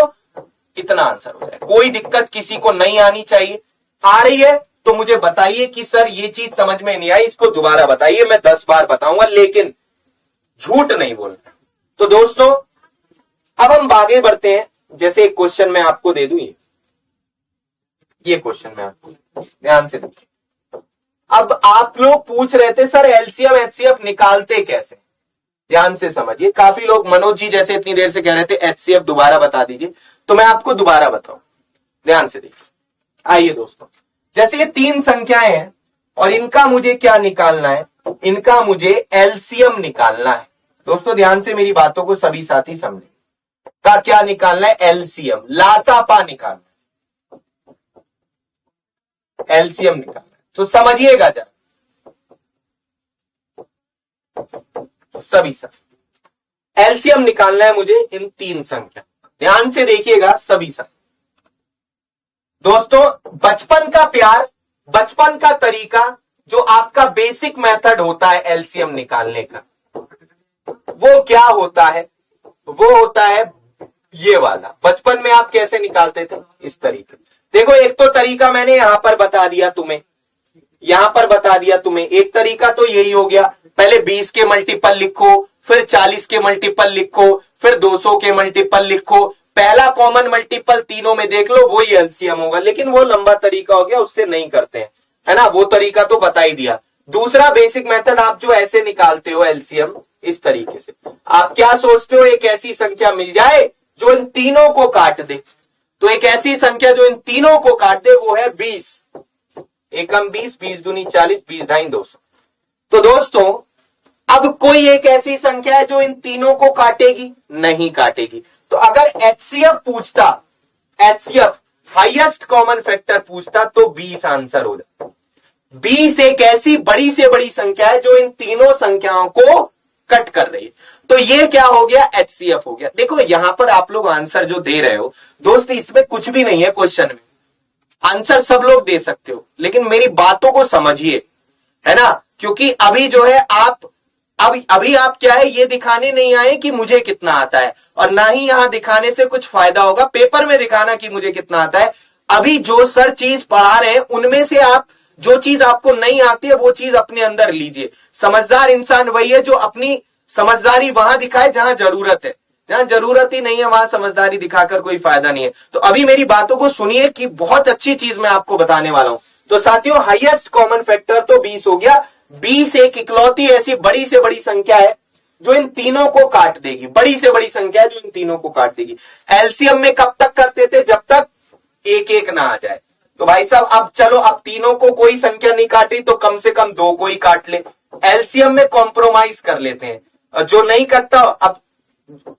इतना आंसर हो जाएगा। कोई दिक्कत किसी को नहीं आनी चाहिए। आ रही है तो मुझे बताइए कि सर ये चीज समझ में नहीं आई, इसको दोबारा बताइए। मैं 10 बार बताऊंगा लेकिन झूठ नहीं बोलना। तो दोस्तों अब हम आगे बढ़ते हैं। जैसे एक क्वेश्चन मैं आपको दे दूं, ये क्वेश्चन मैं आपको, ध्यान से देखिए। अब आप लोग पूछ रहे थे सर एलसीएम एचसीएफ निकालते कैसे? ध्यान से समझिए। काफी लोग, मनोज जी जैसे इतनी देर से कह रहे थे एचसीएफ दोबारा बता दीजिए, तो मैं आपको दोबारा बताऊं। ध्यान से देखिए। आइए दोस्तों, जैसे ये 3 संख्याएं हैं और इनका मुझे क्या निकालना है? इनका मुझे एलसीएम निकालना है। दोस्तों ध्यान से मेरी बातों को सभी साथी समझें। का क्या निकालना है? एलसीएम, लासापा निकालना है, एलसीएम निकालना है। तो समझिएगा जरा सभी साथी, एलसीएम निकालना है मुझे इन 3 संख्या। ध्यान से देखिएगा सभी साथी। दोस्तों बचपन का प्यार, बचपन का तरीका, जो आपका बेसिक मेथड होता है एलसीएम निकालने का, वो क्या होता है? वो होता है ये वाला। बचपन में आप कैसे निकालते थे? इस तरीके। देखो, एक तो तरीका मैंने यहां पर बता दिया तुम्हें, यहां पर बता दिया तुम्हें। एक तरीका तो यही हो गया, पहले 20 के मल्टीपल लिखो, फिर 40 के मल्टीपल लिखो, फिर 200 के मल्टीपल लिखो। पहला कॉमन मल्टीपल तीनों में देख लो, वही एलसीएम होगा। लेकिन वो लंबा तरीका हो गया, उससे नहीं करते हैं, है ना। वो तरीका तो बता ही दिया। दूसरा बेसिक मेथड आप जो ऐसे निकालते हो एलसीएम, इस तरीके से। आप क्या सोचते हो? एक ऐसी संख्या मिल जाए जो इन तीनों को काट दे। तो एक ऐसी संख्या जो इन तीनों को काट दे वो है 20। एकम 20, 20 दूनी 40, 20 ढाई 200। तो दोस्तों अब कोई एक ऐसी संख्या है जो इन तीनों को काटेगी? नहीं काटेगी। तो अगर एचसीएफ पूछता, एचसीएफ हाईएस्ट कॉमन फैक्टर पूछता, तो 20 आंसर हो जाता। 20 एक ऐसी बड़ी से बड़ी संख्या है जो इन तीनों संख्याओं को कट कर रही है। तो ये क्या हो गया, HCF हो गया। देखो यहां पर आप लोग आंसर जो दे रहे हो दोस्त, इसमें कुछ भी नहीं है क्वेश्चन में, आंसर सब लोग दे सकते हो, लेकिन मेरी बातों को समझिए, है ना। क्योंकि अभी जो है आप अभी आप क्या है, ये दिखाने नहीं आए कि मुझे कितना आता है, और ना ही यहां दिखाने से कुछ फायदा होगा, पेपर में दिखाना कि मुझे कितना आता है। अभी जो सर चीज पढ़ा रहे हैं उनमें से आप जो चीज आपको नहीं आती है वो चीज अपने अंदर लीजिए। समझदार इंसान वही है जो अपनी समझदारी वहां दिखाए जहां जरूरत है, जहां जरूरत ही नहीं है वहां समझदारी दिखाकर कोई फायदा नहीं है। तो अभी मेरी बातों को सुनिए कि बहुत अच्छी चीज मैं आपको बताने वाला हूं। तो साथियों, हाईएस्ट कॉमन फैक्टर तो 20 हो गया। 20 एक इकलौती ऐसी बड़ी से बड़ी संख्या है जो इन तीनों को काट देगी, बड़ी से बड़ी संख्या है जो इन तीनों को काट देगी। एलसीएम में कब तक करते थे, जब तक एक एक ना आ जाए। तो भाई साहब अब चलो, अब तीनों को कोई संख्या नहीं काटी तो कम से कम 2 को ही काट ले। एलसीएम में कॉम्प्रोमाइज कर लेते हैं, और जो नहीं कटता अब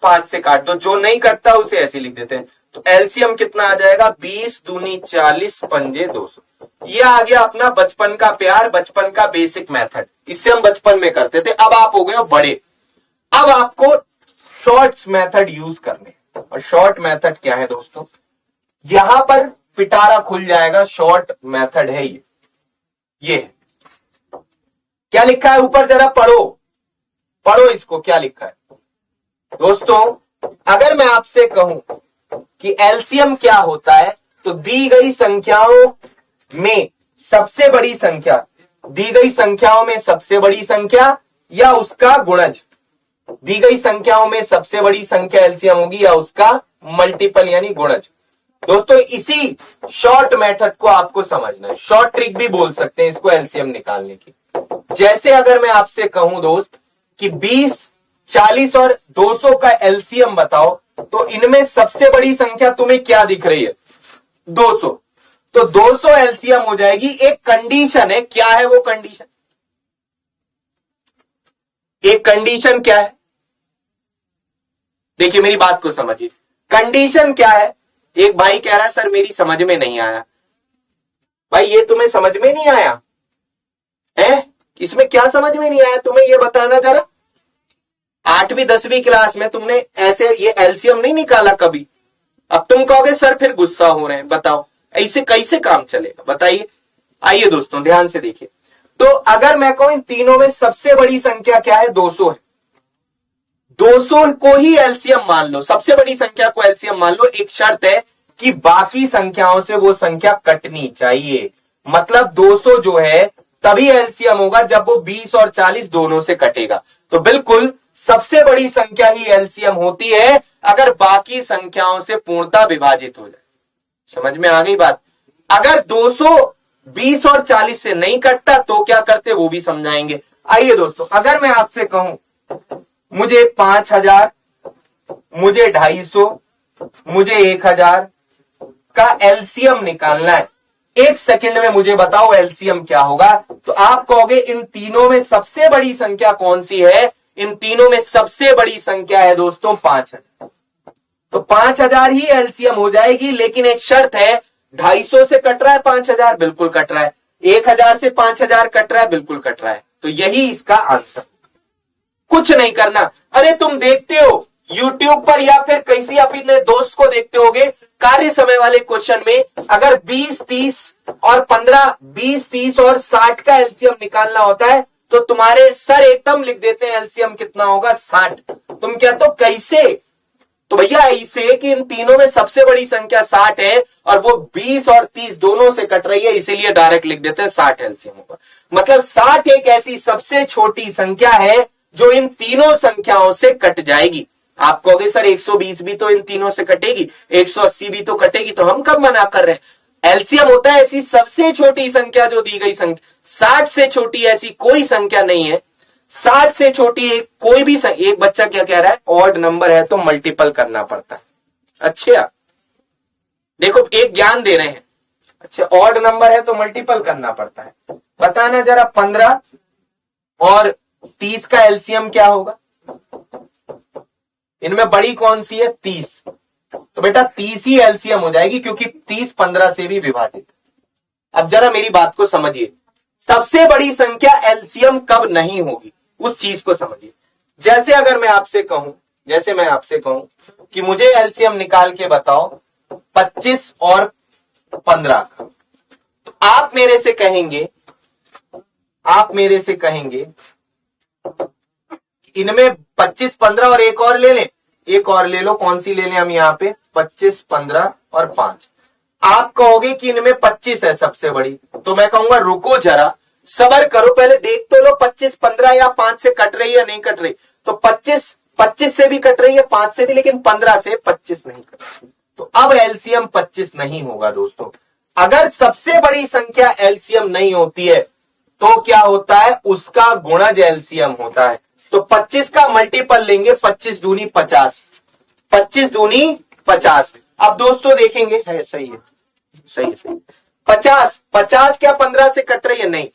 5 से काट दो, जो नहीं कटता उसे ऐसे लिख देते हैं। तो एलसीएम कितना आ जाएगा, 20 दूनी 40 पंजे 200। ये आ गया अपना बचपन का प्यार, बचपन का बेसिक मेथड। इससे हम बचपन में करते थे, अब आप हो गए हो बड़े। अब आपको शॉर्ट्स मेथड यूज करने, और शॉर्ट मेथड क्या है दोस्तों, यहां पर पिटारा खुल जाएगा। शॉर्ट मेथड है ये क्या लिखा है ऊपर, जरा पढ़ो पढ़ो इसको, क्या लिखा है दोस्तों। अगर मैं आपसे कहूं कि एलसीएम क्या होता है, तो दी गई संख्याओं में सबसे बड़ी संख्या, दी गई संख्याओं में सबसे बड़ी संख्या या उसका गुणज, दी गई संख्याओं में सबसे बड़ी संख्या एलसीएम होगी या उसका मल्टीपल यानी गुणज। दोस्तों इसी शॉर्ट मेथड को आपको समझना है, शॉर्ट ट्रिक भी बोल सकते हैं इसको एलसीएम निकालने की। जैसे अगर मैं आपसे कहूं दोस्त कि 20, 40 और 200 का एलसीएम बताओ, तो इनमें सबसे बड़ी संख्या तुम्हें क्या दिख रही है, 200। तो 200 एलसीएम हो जाएगी। एक कंडीशन है, क्या है वो कंडीशन, एक कंडीशन क्या है, देखिए मेरी बात को समझिए। कंडीशन क्या है, एक भाई कह रहा है सर मेरी समझ में नहीं आया। भाई ये तुम्हें समझ में नहीं आया है, इसमें क्या समझ में नहीं आया तुम्हें ये बताना जरा। 8वीं 10वीं क्लास में तुमने ऐसे ये एलसीएम नहीं निकाला कभी। अब तुम कहोगे सर फिर गुस्सा हो रहे हैं, बताओ ऐसे कैसे काम चलेगा, बताइए। आइए दोस्तों ध्यान से देखिए। तो अगर मैं कहूं इन तीनों में सबसे बड़ी संख्या क्या है, 200 है, 200 को ही एलसीएम मान लो, सबसे बड़ी संख्या को एलसीएम मान लो। एक शर्त है कि बाकी संख्याओं से वो संख्या कटनी चाहिए। मतलब 200 जो है तभी एलसीएम होगा जब वो 20 और 40 दोनों से कटेगा। तो बिल्कुल सबसे बड़ी संख्या ही एलसीएम होती है अगर बाकी संख्याओं से पूर्णतः विभाजित हो जाए। समझ में आ गई बात। अगर 200 20 और 40 से नहीं कटता तो क्या करते वो भी समझाएंगे। आइए दोस्तों, अगर मैं आपसे कहूं मुझे 5000, मुझे 250, मुझे 1000 का एलसीएम निकालना है, 1 सेकंड में मुझे बताओ एलसीएम क्या होगा। तो आप कहोगे इन तीनों में सबसे बड़ी संख्या कौन सी है, इन तीनों में सबसे बड़ी संख्या है दोस्तों 5000। तो 5000 ही एलसीएम हो जाएगी, लेकिन एक शर्त है, 250 से कट रहा है 5000, बिल्कुल कट रहा है। 1000 से 5000 कट रहा है, बिल्कुल कट रहा है। तो यही इसका आंसर। कुछ नहीं करना। अरे तुम देखते हो यूट्यूब पर या फिर कैसी अपने दोस्त को देखते होगे कार्य समय वाले क्वेश्चन में, अगर 20, 30 और 15, 20, 30 और 60 का एलसीएम निकालना होता है तो तुम्हारे सर एकदम लिख देते हैं एलसीएम कितना होगा, 60। तुम कहते हो कैसे, तो भैया ऐसे कि इन तीनों में सबसे बड़ी संख्या 60 है और वो 20 और 30 दोनों से कट रही है, इसीलिए डायरेक्ट लिख देते हैं 60 एलसीएम होगा। मतलब 60 एक ऐसी सबसे छोटी संख्या है जो इन तीनों संख्याओं से कट जाएगी। आप कहोगे सर 120 भी तो इन तीनों से कटेगी, 180 भी तो कटेगी, तो हम कब मना कर रहे हैं। एलसीएम होता है ऐसी सबसे छोटी संख्या जो दी गई संख्या, 60 से छोटी ऐसी कोई संख्या नहीं है। 60 से छोटी एक कोई भी एक बच्चा क्या कह रहा है, ऑड नंबर है तो मल्टीपल करना पड़ता है। अच्छा देखो एक ज्ञान दे रहे हैं, अच्छा ऑड नंबर है तो मल्टीपल करना पड़ता है। बताना जरा 15 और 30 का एलसीएम क्या होगा, इनमें बड़ी कौन सी है, 30। तो बेटा 30 ही एलसीएम हो जाएगी क्योंकि 30 15 से भी विभाजित। अब जरा मेरी बात को समझिए, सबसे बड़ी संख्या एलसीएम कब नहीं होगी उस चीज को समझिए। जैसे अगर मैं आपसे कहूं कि मुझे एलसीएम निकाल के बताओ 25 और 15 का, तो आप मेरे से कहेंगे इनमें 25 15 और एक और ले लें, कौन सी ले लें हम यहां पे, 25 15 और 5। आप कहोगे कि इनमें 25 है सबसे बड़ी, तो मैं कहूंगा रुको जरा, सबर करो, पहले देख तो लो 25 15 या 5 से कट रही है या नहीं कट रही। तो 25 से भी कट रही है, 5 से भी, लेकिन 15 से 25 नहीं कट रही। तो अब एलसीएम 25 नहीं होगा दोस्तों। अगर सबसे बड़ी संख्या एलसीएम नहीं होती है तो क्या होता है, उसका गुणज एलसीएम होता है। तो 25 का मल्टीपल लेंगे, 25 दूनी 50, 25 दूनी 50। अब दोस्तों देखेंगे, है सही है, सही 50 क्या 15 से कट रही है, नहीं।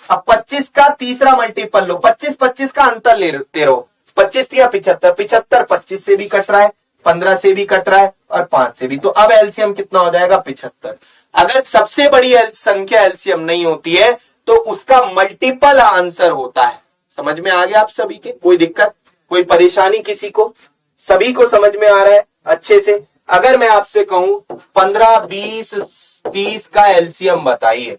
अब 25 का तीसरा मल्टीपल लो, 25 का अंतर लेते रहो, 25 या 75 25 से भी कट रहा है, 15 से भी कट रहा है और 5 से भी। तो अब एलसीएम कितना हो जाएगा, 75। अगर सबसे बड़ी संख्या एलसीएम नहीं होती है तो उसका मल्टीपल आंसर होता है। समझ में आ गया आप सभी के? कोई दिक्कत, कोई परेशानी किसी को? सभी को समझ में आ रहा है अच्छे से? अगर मैं आपसे कहूं 15 20 30 का एलसीएम बताइए,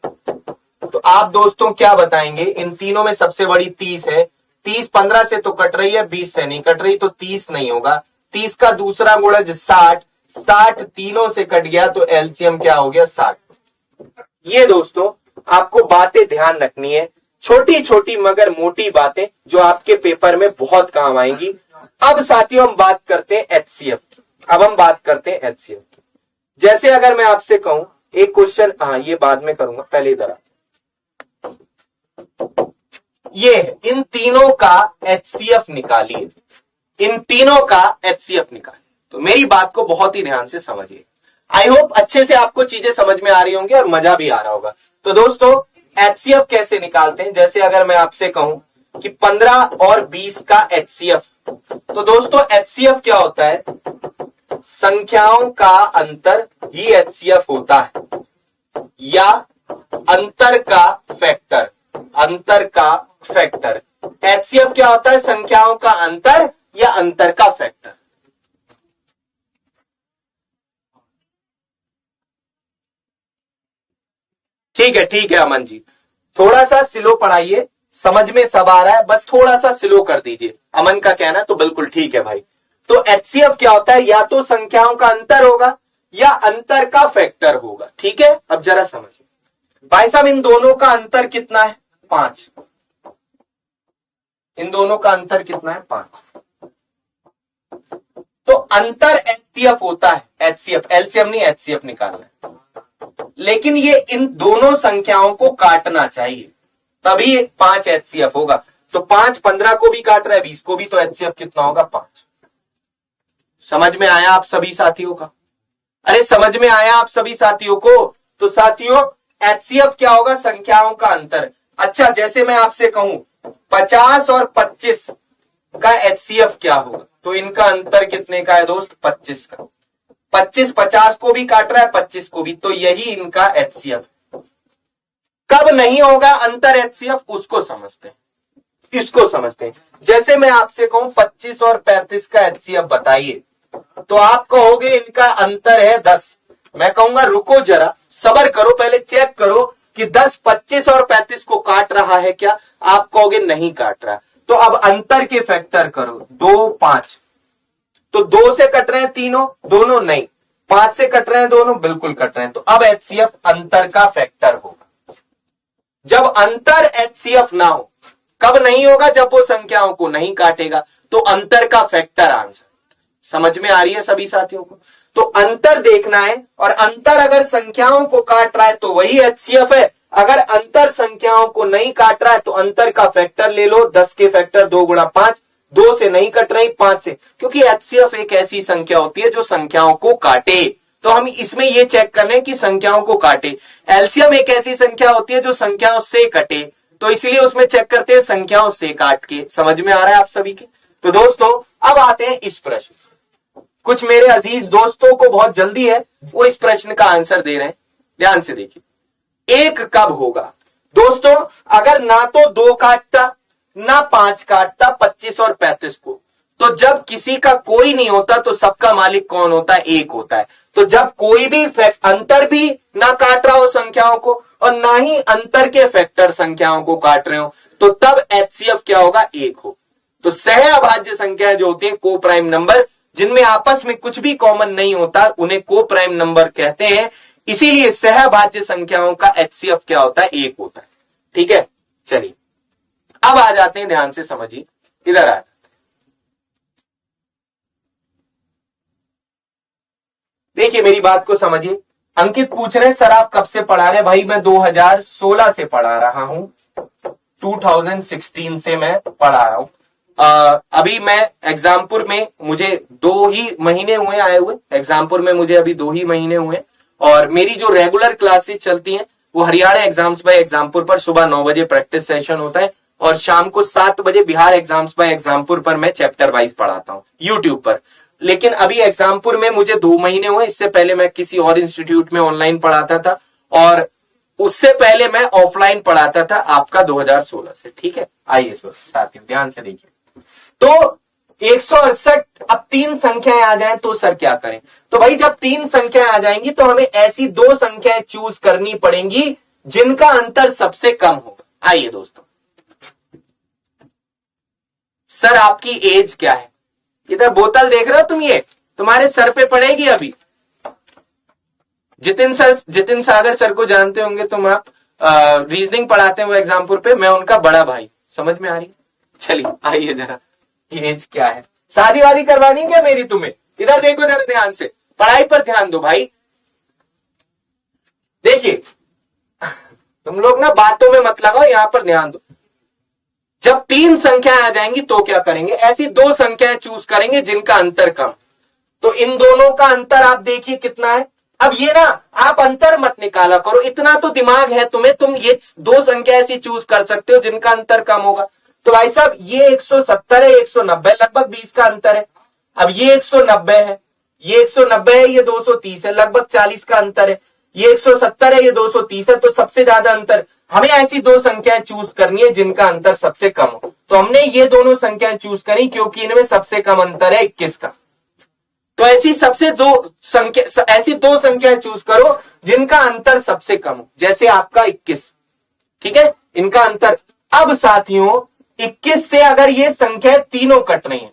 तो आप दोस्तों क्या बताएंगे? इन तीनों में सबसे बड़ी 30 है, 30 15 से तो कट रही है, 20 से नहीं कट रही, तो 30 नहीं होगा। 30 का दूसरा गुणज 60, 60 तीनों से कट गया, तो एलसीएम क्या हो गया, 60। ये दोस्तों आपको बातें ध्यान रखनी है, छोटी छोटी मगर मोटी बातें जो आपके पेपर में बहुत काम आएंगी। अब साथियों हम बात करते हैं एचसीएफ की। जैसे अगर मैं आपसे कहूं एक क्वेश्चन, ये बाद में करूंगा, पहले इधर ये है, इन तीनों का एचसीएफ निकालिए, तो मेरी बात को बहुत ही ध्यान से समझिए। आई होप अच्छे से आपको चीजें समझ में आ रही होंगी और मजा भी आ रहा होगा। तो दोस्तों एचसीएफ कैसे निकालते हैं? जैसे अगर मैं आपसे कहूं कि 15 और 20 का एचसीएफ, तो दोस्तों एचसीएफ क्या होता है? संख्याओं का अंतर ही एचसीएफ होता है, या अंतर का फैक्टर। एचसीएफ क्या होता है? संख्याओं का अंतर या अंतर का फैक्टर। ठीक है अमन जी, थोड़ा सा स्लो पढ़ाइए, समझ में सब आ रहा है, बस थोड़ा सा स्लो कर दीजिए। अमन का कहना तो बिल्कुल ठीक है भाई। तो एचसीएफ क्या होता है? या तो संख्याओं का अंतर होगा या अंतर का फैक्टर होगा। ठीक है, अब जरा समझिए भाई साहब, इन दोनों का अंतर कितना है? 5। इन दोनों का अंतर कितना है? 5। तो अंतर एचसीएफ होता है, एलसीएम नहीं, एचसीएफ निकालना है। लेकिन ये इन दोनों संख्याओं को काटना चाहिए, तभी 5 एचसीएफ होगा। तो 5 15 को भी काट रहा है, 20 को भी, तो एचसीएफ कितना होगा? 5। समझ में आया आप सभी साथियों का? अरे समझ में आया आप सभी साथियों को? तो साथियों एचसीएफ क्या होगा? संख्याओं का अंतर। अच्छा, जैसे मैं आपसे कहूं 50 और 25 का एचसीएफ क्या होगा, तो इनका अंतर कितने का है दोस्त? 25 का। 25 50 को भी काट रहा है, 25 को भी, तो यही इनका एचसीएफ। कब नहीं होगा अंतर एचसीएफ, उसको समझते हैं, इसको समझते हैं। जैसे मैं आपसे कहूं 25 और 35 का एचसीएफ बताइए, तो आप कहोगे इनका अंतर है 10। मैं कहूंगा रुको जरा, सबर करो, पहले चेक करो कि 10 25 और 35 को काट रहा है क्या? आप कहोगे नहीं काट रहा। तो अब अंतर के फैक्टर करो, 2 5, तो 2 से कट रहे हैं तीनों, दोनों नहीं, 5 से कट रहे हैं दोनों, बिल्कुल कट रहे हैं। तो अब एचसीएफ अंतर का फैक्टर होगा। जब अंतर एचसीएफ ना हो, कब नहीं होगा? जब वो संख्याओं को नहीं काटेगा, तो अंतर का फैक्टर आंसर। समझ में आ रही है सभी साथियों को? तो अंतर देखना है, और अंतर अगर संख्याओं को काट रहा है तो वही एचसीएफ है। अगर अंतर संख्याओं को नहीं काट रहा है तो अंतर का फैक्टर ले लो, 10 के फैक्टर 2 गुणा 5, 2 से नहीं कट रही, 5 से, क्योंकि एचसीएफ एक ऐसी संख्या होती है जो संख्याओं को काटे। तो हम इसमें ये चेक करने की संख्याओं को काटे। एलसीएम एक ऐसी संख्या होती है जो संख्याओं से कटे, तो इसलिए उसमें चेक करते हैं संख्याओं से काट के। समझ में आ रहा है आप सभी के? तो दोस्तों अब आते हैं इस प्रश्न। कुछ मेरे अजीज दोस्तों को बहुत जल्दी है, वो इस प्रश्न का आंसर दे रहे हैं, ध्यान से देखिए। 1 कब होगा? दोस्तों अगर ना तो 2 काटता ना 5 काटता 25 और 35 को। तो जब किसी का कोई नहीं होता तो सबका मालिक कौन होता है? एक होता है। तो जब कोई भी अंतर भी ना काट रहा हो संख्याओं को और ना ही अंतर के फैक्टर संख्याओं को काट रहे हो, तो तब एचसीएफ क्या होगा? एक हो। तो सह अभाज्य संख्याएं जो होती है, को प्राइम नंबर, जिनमें आपस में कुछ भी कॉमन नहीं होता, उन्हें को प्राइम नंबर कहते हैं। इसीलिए सहभाज्य संख्याओं का एचसीएफ क्या होता है? एक होता है। ठीक है, चलिए अब आ जाते हैं, ध्यान से समझिए, इधर आ। देखिए मेरी बात को समझिए। अंकित पूछ रहे हैं सर आप कब से पढ़ा रहे हैं? भाई मैं 2016 से पढ़ा रहा हूं, 2016 से मैं पढ़ा रहा हूं। अभी मैं एग्जामपुर में, मुझे 2 ही महीने हुए आए हुए, एग्जामपुर में मुझे अभी 2 ही महीने हुए, और मेरी जो रेगुलर क्लासेस चलती हैं वो हरियाणा एग्जाम्स बाय एग्जामपुर पर सुबह 9 बजे प्रैक्टिस सेशन होता है और शाम को 7 बजे बिहार एग्जाम्स बाय एग्जामपुर पर मैं चैप्टर वाइज पढ़ाता हूं यूट्यूब पर। लेकिन अभी एग्जामपुर में मुझे 2 महीने हुए, इससे पहले मैं किसी और इंस्टीट्यूट में ऑनलाइन पढ़ाता था और उससे पहले मैं ऑफलाइन पढ़ाता था आपका 2016 से। ठीक है, आइए साथियों ध्यान से देखिए। तो 168, अब 3 संख्याएं आ जाएं तो सर क्या करें? तो भाई जब 3 संख्याएं आ जाएंगी तो हमें ऐसी 2 संख्याएं चूज करनी पड़ेंगी जिनका अंतर सबसे कम होगा। आइए दोस्तों, सर आपकी एज क्या है? इधर बोतल देख रहे हो तुम, ये तुम्हारे सर पे पड़ेगी अभी। जितिन सागर सर को जानते होंगे तुम, आप रीजनिंग पढ़ाते हैं वो एग्जामपुर पे, मैं उनका बड़ा भाई। समझ में आ रही? चलिए आइए जरा, एज क्या है? शादी वादी करवानी क्या मेरी तुम्हें? इधर देखो जरा ध्यान से, पढ़ाई पर ध्यान दो भाई। देखिए तुम लोग ना बातों में मत लगाओ, यहां पर ध्यान दो। जब 3 संख्याएं आ जाएंगी तो क्या करेंगे? ऐसी 2 संख्याएं चूज करेंगे जिनका अंतर कम। तो इन दोनों का अंतर आप देखिए कितना है। अब ये ना आप अंतर मत निकाला करो, इतना तो दिमाग है तुम्हें, तुम ये 2 संख्या ऐसी चूज कर सकते हो जिनका अंतर कम होगा। तो भाई साहब ये 170 है, 190, लगभग 20 का अंतर है। अब ये 190 है, ये 190 है, ये 230 है, लगभग 40 का अंतर है। ये 170 है, ये 230 है, तो सबसे ज्यादा अंतर। हमें ऐसी 2 संख्याएं चूज करनी है जिनका अंतर सबसे कम हो। तो हमने ये दोनों संख्याएं चूज करी क्योंकि इनमें सबसे कम अंतर है 21 का। तो ऐसी ऐसी 2 संख्याएं चूज करो जिनका अंतर सबसे कम हो, जैसे आपका 21। ठीक है, इनका अंतर। अब साथियों 21 से अगर ये संख्या तीनों कट रही है,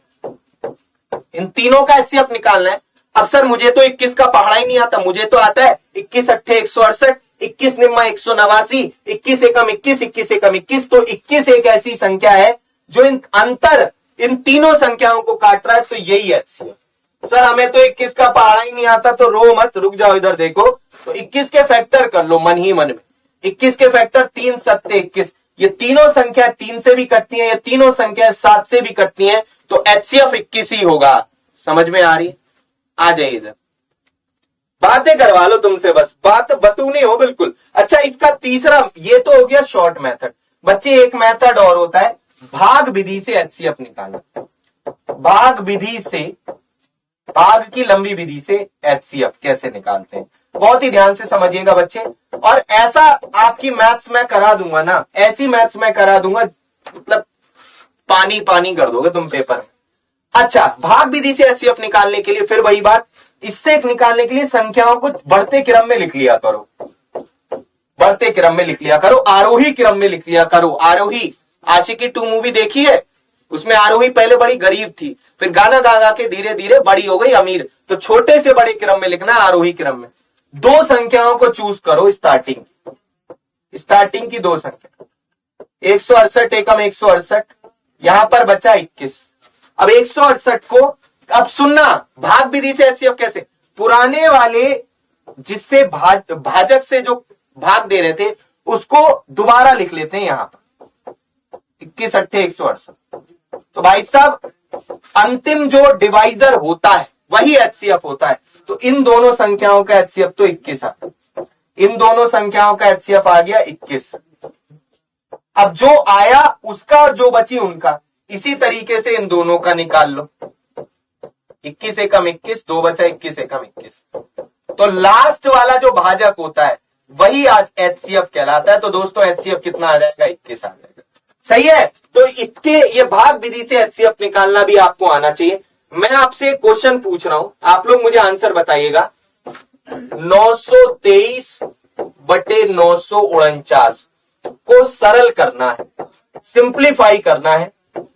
इन तीनों का एचसीएफ निकालना है। अब सर मुझे तो 21 का पहाड़ा ही नहीं आता, मुझे तो आता है 21 अट्ठे 168, 21 निम्मा 189, 21 एकम 21, 21 एकम 21। तो 21 एक ऐसी संख्या है जो इन तीनों संख्याओं को काट रहा है, तो यही एचसीएफ। सर हमें तो 21 का पहाड़ा ही नहीं आता, तो रो मत, रुक जाओ, इधर देखो। तो 21 के फैक्टर कर लो मन ही मन में। 21 के फैक्टर 3 7 21, ये तीनों संख्या 3 से भी कटती हैं, ये तीनों संख्या 7 से भी कटती हैं, तो एचसीएफ 21 ही होगा। समझ में आ रही? आ जाइए इधर, बातें करवा लो तुमसे, बस बात बतूनी हो बिल्कुल। अच्छा इसका तीसरा, ये तो हो गया शॉर्ट मेथड। बच्चे एक मेथड और होता है भाग विधि से एचसीएफ निकालना। भाग विधि से, भाग की लंबी विधि से एचसीएफ कैसे निकालते हैं, बहुत ही ध्यान से समझिएगा बच्चे। और ऐसा आपकी मैथ्स में करा दूंगा ना, ऐसी मैथ्स में करा दूंगा, मतलब पानी पानी कर दोगे तुम पेपर में। अच्छा, भाग विधि से एचसीएफ निकालने के लिए फिर वही बात, इससे निकालने के लिए संख्याओं को बढ़ते क्रम में लिख लिया करो, बढ़ते क्रम में लिख लिया करो, आरोही क्रम में लिख लिया करो। आरोही, आशिकी 2 मूवी देखी है, उसमें आरोही पहले बड़ी गरीब थी, फिर गाना गा गा के धीरे धीरे बड़ी हो गई अमीर। तो छोटे से बड़े क्रम में लिखना है, आरोही क्रम में। 2 संख्याओं को चूज करो स्टार्टिंग की 2 संख्या, 168 एकम 168, यहां पर बचा 21। अब 168 को, अब सुनना, भाग विधि से एचसीएफ कैसे, पुराने वाले जिससे भाजक से जो भाग दे रहे थे उसको दोबारा लिख लेते हैं यहां पर, 21 अट्ठे 168। तो भाई साहब अंतिम जो डिवाइजर होता है वही एचसीएफ होता है। तो इन दोनों संख्याओं का एचसीएफ तो 21 आ, इन दोनों संख्याओं का एचसीएफ आ गया 21। अब जो आया उसका और जो बची उनका, इसी तरीके से इन दोनों का निकाल लो। 21 एकम 21, 2 बचा 21 एकम 21। तो लास्ट वाला जो भाजक होता है वही आज एचसीएफ कहलाता है। तो दोस्तों एचसीएफ कितना आ जाएगा, 21 आ जाएगा। सही है। तो इसके ये भाग विधि से एचसीएफ निकालना भी आपको आना चाहिए। मैं आपसे क्वेश्चन पूछ रहा हूं, आप लोग मुझे आंसर बताइएगा। 923/949 को सरल करना है, सिंप्लीफाई करना है।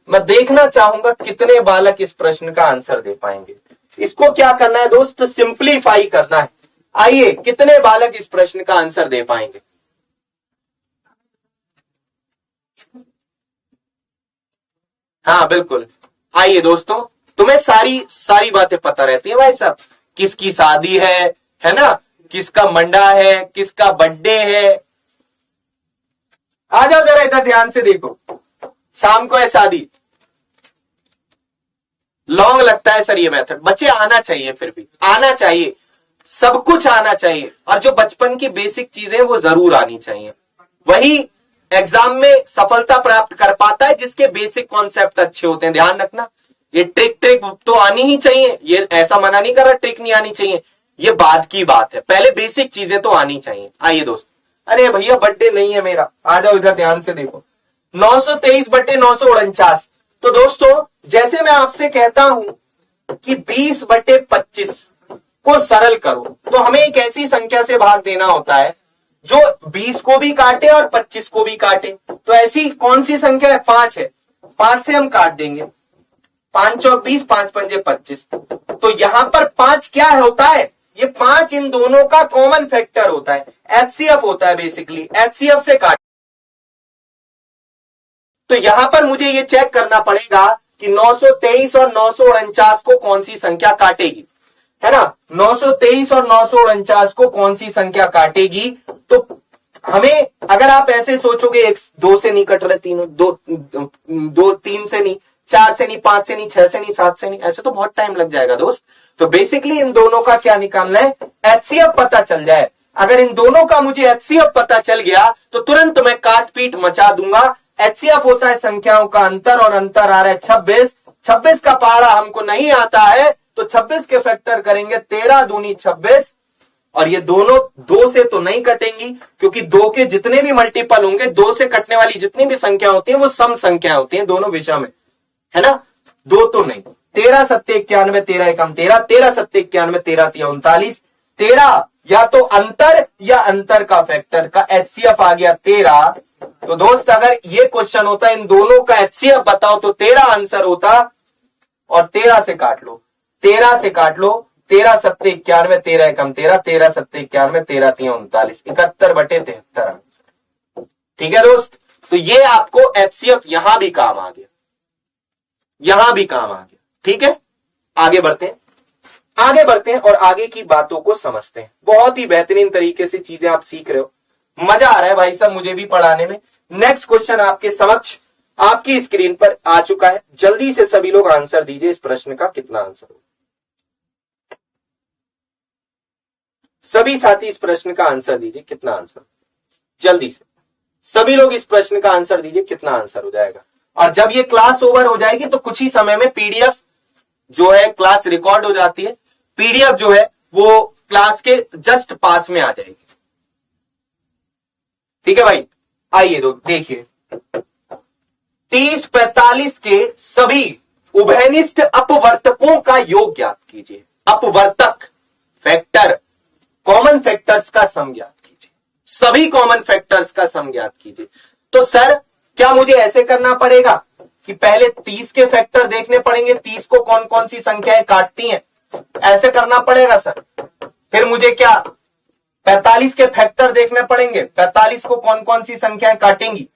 मैं देखना चाहूंगा कितने बालक इस प्रश्न का आंसर दे पाएंगे। इसको क्या करना है दोस्त, सिंप्लीफाई करना है। आइए, कितने बालक इस प्रश्न का आंसर दे पाएंगे? हाँ बिल्कुल। आइए दोस्तों, तुम्हें सारी बातें पता रहती है भाई साहब, किसकी शादी है ना, किसका मंडा है, किसका बर्थडे है। आ जाओ जरा इधर ध्यान से देखो, शाम को है शादी। लॉन्ग लगता है सर ये मेथड, बच्चे आना चाहिए, फिर भी आना चाहिए, सब कुछ आना चाहिए। और जो बचपन की बेसिक चीजें वो जरूर आनी चाहिए। वही एग्जाम में सफलता प्राप्त कर पाता है जिसके बेसिक कॉन्सेप्ट अच्छे होते हैं। ध्यान रखना, ये ट्रिक तो आनी ही चाहिए, ये ऐसा मना नहीं कर रहा ट्रिक नहीं आनी चाहिए, ये बाद की बात है, पहले बेसिक चीजें तो आनी चाहिए। आइए दोस्त, अरे भैया बर्थडे नहीं है मेरा, आ जाओ इधर ध्यान से देखो। 923/949। तो दोस्तों जैसे मैं आपसे कहता हूं कि 20/25 को सरल करो, तो हमें एक ऐसी संख्या से भाग देना होता है जो 20 को भी काटे और 25 को भी काटे। तो ऐसी कौन सी संख्या है? 5 है। 5 से हम काट देंगे, 5 चौक 20, 5 पंजे 25। तो यहां पर 5 क्या होता है? ये 5 इन दोनों का कॉमन फैक्टर होता है, एचसीएफ होता है बेसिकली। एचसीएफ से काट, तो यहां पर मुझे ये चेक करना पड़ेगा कि 923 और 949 को कौन सी संख्या काटेगी, है ना। 923 और 949 को कौन सी संख्या काटेगी? तो हमें, अगर आप ऐसे सोचोगे, एक 2 से नहीं कट रहे, तीनों 3 से नहीं, 4 से नहीं, 5 से नहीं, 6 से नहीं, 7 से नहीं, ऐसे तो बहुत टाइम लग जाएगा दोस्त। तो बेसिकली इन दोनों का क्या निकालना है? एचसीएफ पता चल जाए। अगर इन दोनों का मुझे एचसीएफ पता चल गया तो तुरंत मैं काट पीट मचा दूंगा। एचसीएफ होता है संख्याओं का अंतर, और अंतर आ रहा है 26। 26 का पहाड़ा हमको नहीं आता है, तो 26 के फैक्टर करेंगे, 13 दूनी 26। और ये दोनों 2 से तो नहीं कटेंगी, क्योंकि 2 के जितने भी मल्टीपल होंगे, 2 से कटने वाली जितनी भी संख्या होती है वो सम संख्या होती है दोनों विषय में, है ना। 2 तो नहीं। 13 सत्ते 91, 13 एकम 13, 13 सत्ते 91, 13 तिया 39। 13 या तो अंतर या अंतर का फैक्टर का एचसीएफ आ गया 13। तो दोस्त अगर ये क्वेश्चन होता इन दोनों का एचसीएफ बताओ तो 13 आंसर होता, और 13 से काट लो, 13 से काट लो। 13 सत्ते 91, 13 एकम 13, 13 सत्ते 91, 13 तिया 39, 71/73 आंसर। ठीक है दोस्त, तो ये आपको एचसीएफ यहां भी काम आ गया, यहां भी काम आ गया। ठीक है, आगे बढ़ते हैं, आगे बढ़ते हैं और आगे की बातों को समझते हैं। बहुत ही बेहतरीन तरीके से चीजें आप सीख रहे हो, मजा आ रहा है भाई साहब मुझे भी पढ़ाने में। नेक्स्ट क्वेश्चन आपके समक्ष आपकी स्क्रीन पर आ चुका है, जल्दी से सभी लोग आंसर दीजिए इस प्रश्न का कितना आंसर हो। सभी साथी इस प्रश्न का आंसर दीजिए, कितना आंसर, जल्दी से सभी लोग इस प्रश्न का आंसर दीजिए, कितना आंसर हो जाएगा। और जब ये क्लास ओवर हो जाएगी तो कुछ ही समय में पीडीएफ जो है क्लास रिकॉर्ड हो जाती है, पीडीएफ जो है वो क्लास के जस्ट पास में आ जाएगी। ठीक है भाई, आइए देखिए, 30-45 के सभी उभयनिष्ठ अपवर्तकों का योग ज्ञात कीजिए। अपवर्तक फैक्टर, कॉमन फैक्टर्स का सम ज्ञात कीजिए, सभी कॉमन फैक्टर्स का सम ज्ञात कीजिए। तो सर क्या मुझे ऐसे करना पड़ेगा कि पहले 30 के फैक्टर देखने पड़ेंगे, 30 को कौन कौन सी संख्याएं काटती हैं, ऐसे करना पड़ेगा सर। फिर मुझे क्या 45 के फैक्टर देखने पड़ेंगे, 45 को कौन कौन सी संख्याएं काटेंगी,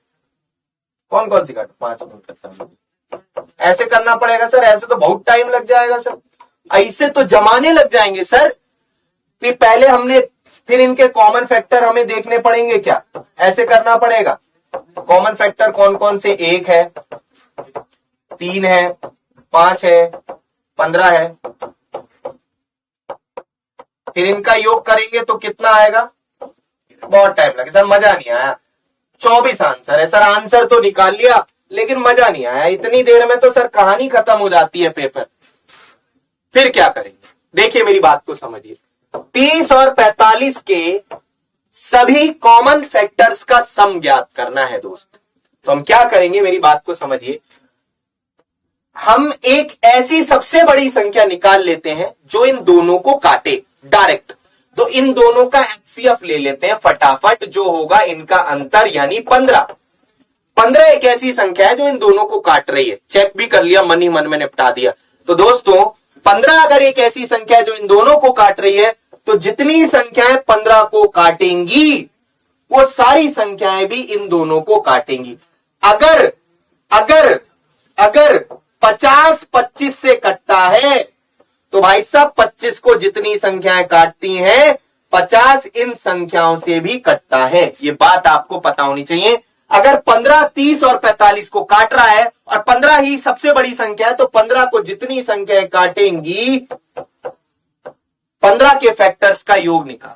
कौन कौन सी काट 5 मिनट, ऐसे करना पड़ेगा सर। ऐसे तो बहुत टाइम लग जाएगा सर, ऐसे तो जमाने लग जाएंगे सर। फिर पहले हमने, फिर इनके कॉमन फैक्टर हमें देखने पड़ेंगे क्या, ऐसे करना पड़ेगा। कॉमन फैक्टर कौन कौन से, 1 है, 3 है, 5 है, 15 है। फिर इनका योग करेंगे तो कितना आएगा, बहुत टाइम लगे सर, मजा नहीं आया। 24 आंसर है सर, आंसर तो निकाल लिया लेकिन मजा नहीं आया। इतनी देर में तो सर कहानी खत्म हो जाती है पेपर। फिर क्या करेंगे, देखिए मेरी बात को समझिए। 30 और 45 के सभी कॉमन फैक्टर्स का सम ज्ञात करना है दोस्त। तो हम क्या करेंगे, मेरी बात को समझिए, हम एक ऐसी सबसे बड़ी संख्या निकाल लेते हैं जो इन दोनों को काटे डायरेक्ट। तो इन दोनों का एचसीएफ ले लेते हैं फटाफट, जो होगा इनका अंतर यानी 15। 15 एक ऐसी संख्या है जो इन दोनों को काट रही है। चेक भी कर लिया, मन ही मन में निपटा दिया। तो दोस्तों 15 अगर एक ऐसी संख्या है जो इन दोनों को काट रही है, तो जितनी संख्याएं 15 को काटेंगी वो सारी संख्याएं भी इन दोनों को काटेंगी। अगर अगर अगर 50 25 से कटता है तो भाई साहब 25 को जितनी संख्याएं काटती हैं 50 इन संख्याओं से भी कटता है। ये बात आपको पता होनी चाहिए। अगर 15 30 और 45 को काट रहा है और 15 ही सबसे बड़ी संख्या है, तो 15 को जितनी संख्याएं काटेंगी 15 के फैक्टर्स का योग निकाल।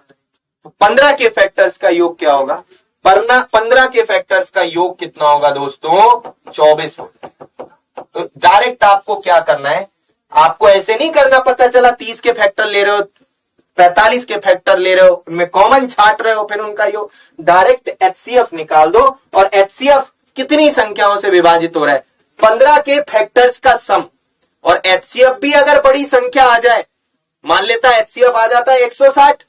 तो 15 के फैक्टर्स का योग क्या होगा? 15 के फैक्टर्स का योग कितना होगा दोस्तों? 24 होगा। तो डायरेक्ट आपको क्या करना है, आपको ऐसे नहीं करना, पता चला 30 के फैक्टर ले रहे हो, 45 के फैक्टर ले रहे हो, उनमें कॉमन छाट रहे हो, फिर उनका योग डायरेक्ट एचसीएफ निकाल दो। और एचसीएफ कितनी संख्याओं से विभाजित हो रहा है? 15 के फैक्टर्स का सम। और एचसीएफ भी अगर बड़ी संख्या आ जाए, मान लेता एचसीएफ आ जाता है 160,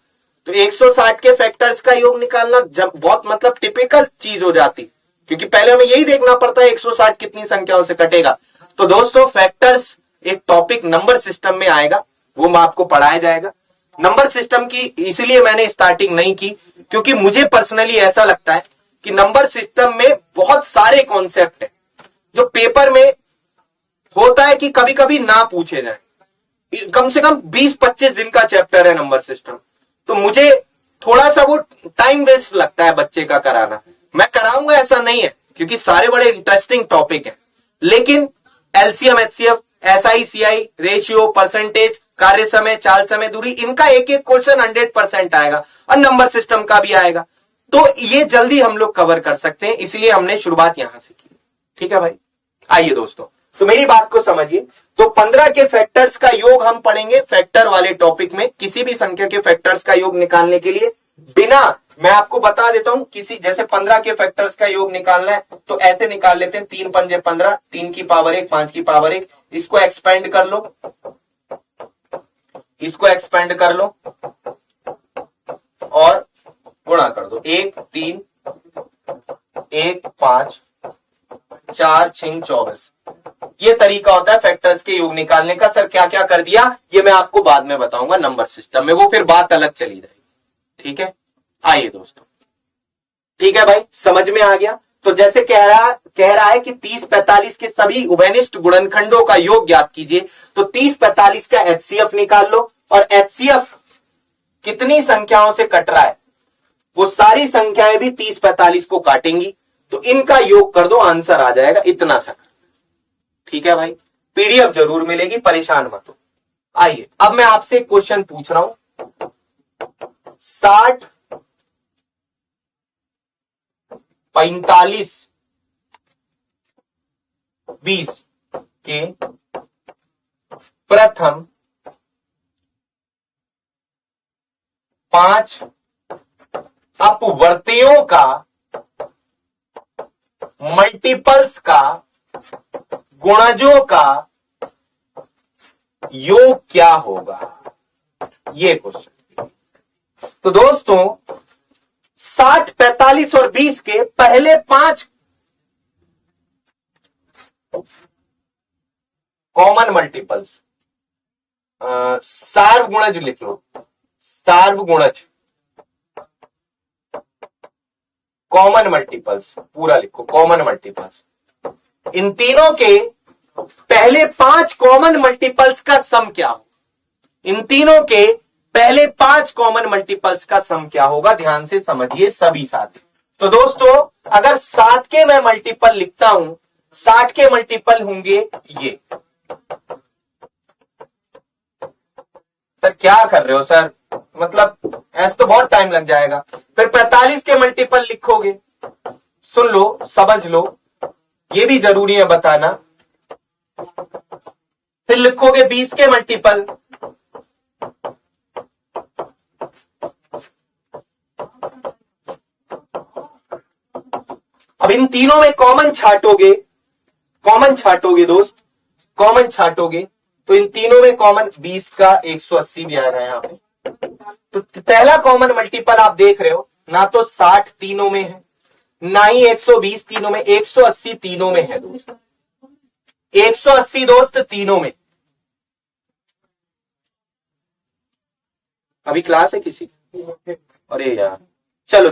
तो 160 के फैक्टर्स का योग निकालना जब बहुत मतलब टिपिकल चीज हो जाती, क्योंकि पहले हमें यही देखना पड़ता है 160 कितनी संख्याओं से कटेगा। तो दोस्तों फैक्टर्स एक टॉपिक नंबर सिस्टम में आएगा, वो मैं आपको पढ़ाया जाएगा। नंबर सिस्टम की इसलिए मैंने स्टार्टिंग नहीं की क्योंकि मुझे पर्सनली ऐसा लगता है कि नंबर सिस्टम में बहुत सारे कॉन्सेप्ट हैं जो पेपर में होता है कि कभी कभी ना पूछे जाए। कम से कम 20-25 दिन का चैप्टर है नंबर सिस्टम, तो मुझे थोड़ा सा वो टाइम वेस्ट लगता है बच्चे का कराना। मैं कराऊंगा ऐसा नहीं है, क्योंकि सारे बड़े इंटरेस्टिंग टॉपिक हैं, लेकिन LCM, HCF, SI, CI, ratio, percentage, कार्य समय, चाल समय, दूरी, इनका एक एक क्वेश्चन 100% आएगा और नंबर सिस्टम का भी आएगा। तो ये जल्दी हम लोग कवर कर सकते हैं, इसलिए हमने शुरुआत यहां से की। ठीक है भाई, आइए दोस्तों, तो मेरी बात को समझिए। तो 15 के फैक्टर्स का योग हम पढ़ेंगे फैक्टर वाले टॉपिक में। किसी भी संख्या के फैक्टर्स का योग निकालने के लिए बिना, मैं आपको बता देता हूं, किसी जैसे 15 के फैक्टर्स का योग निकालना है तो ऐसे निकाल लेते हैं, 3 पंजे 15, 3 की पावर 1, 5 की पावर 1, इसको एक्सपेंड कर लो, इसको एक्सपेंड कर लो और गुणा कर दो। 1 3 1 5 4 6 24। ये तरीका होता है फैक्टर्स के योग निकालने का। सर क्या क्या कर दिया, ये मैं आपको बाद में बताऊंगा नंबर सिस्टम में, वो फिर बात अलग चली जाएगी। ठीक है, आइए दोस्तों, ठीक है भाई, समझ में आ गया। तो जैसे कह रहा है कि 30-45 के सभी उभयनिष्ठ गुणनखंडों का योग ज्ञात कीजिए। तो 30-45 का एचसीएफ निकाल लो, और एचसीएफ कितनी संख्याओं से कट रहा है, वो सारी संख्याएं भी 30-45 को काटेंगी। तो इनका योग कर दो, आंसर आ जाएगा इतना सा। ठीक है भाई, पीडीएफ जरूर मिलेगी, परेशान मत हो। आइए अब मैं आपसे एक क्वेश्चन पूछ रहा हूं। 60 45 20 के प्रथम 5 अपवर्तियों का मल्टीपल्स का गुणजों का योग क्या होगा, ये क्वेश्चन। तो दोस्तों 60 45 और 20 के पहले 5 कॉमन मल्टीपल्स, सार्वगुणज लिख लो, सार्वगुणज कॉमन मल्टीपल्स पूरा लिखो, कॉमन मल्टीपल्स। इन तीनों के पहले 5 कॉमन मल्टीपल्स का सम क्या हो, इन तीनों के पहले 5 कॉमन मल्टीपल्स का सम क्या होगा, ध्यान से समझिए सभी साथी। तो दोस्तों अगर 7 के मैं मल्टीपल लिखता हूं, 60 के मल्टीपल होंगे ये। सर क्या कर रहे हो सर, मतलब ऐसा तो बहुत टाइम लग जाएगा। फिर 45 के मल्टीपल लिखोगे, सुन लो समझ लो, ये भी जरूरी है बताना। फिर लिखोगे 20 के मल्टीपल, अब इन तीनों में कॉमन छाटोगे दोस्त, कॉमन छाटोगे तो इन तीनों में कॉमन 20 का 180 भी आएगा यहां पे। तो पहला कॉमन मल्टीपल आप देख रहे हो, ना तो 60 तीनों में है, ना ही 120 तीनों में, 180 तीनों में है दोस्त, 180 दोस्त तीनों में। अभी क्लास है किसी? अरे यार, चलो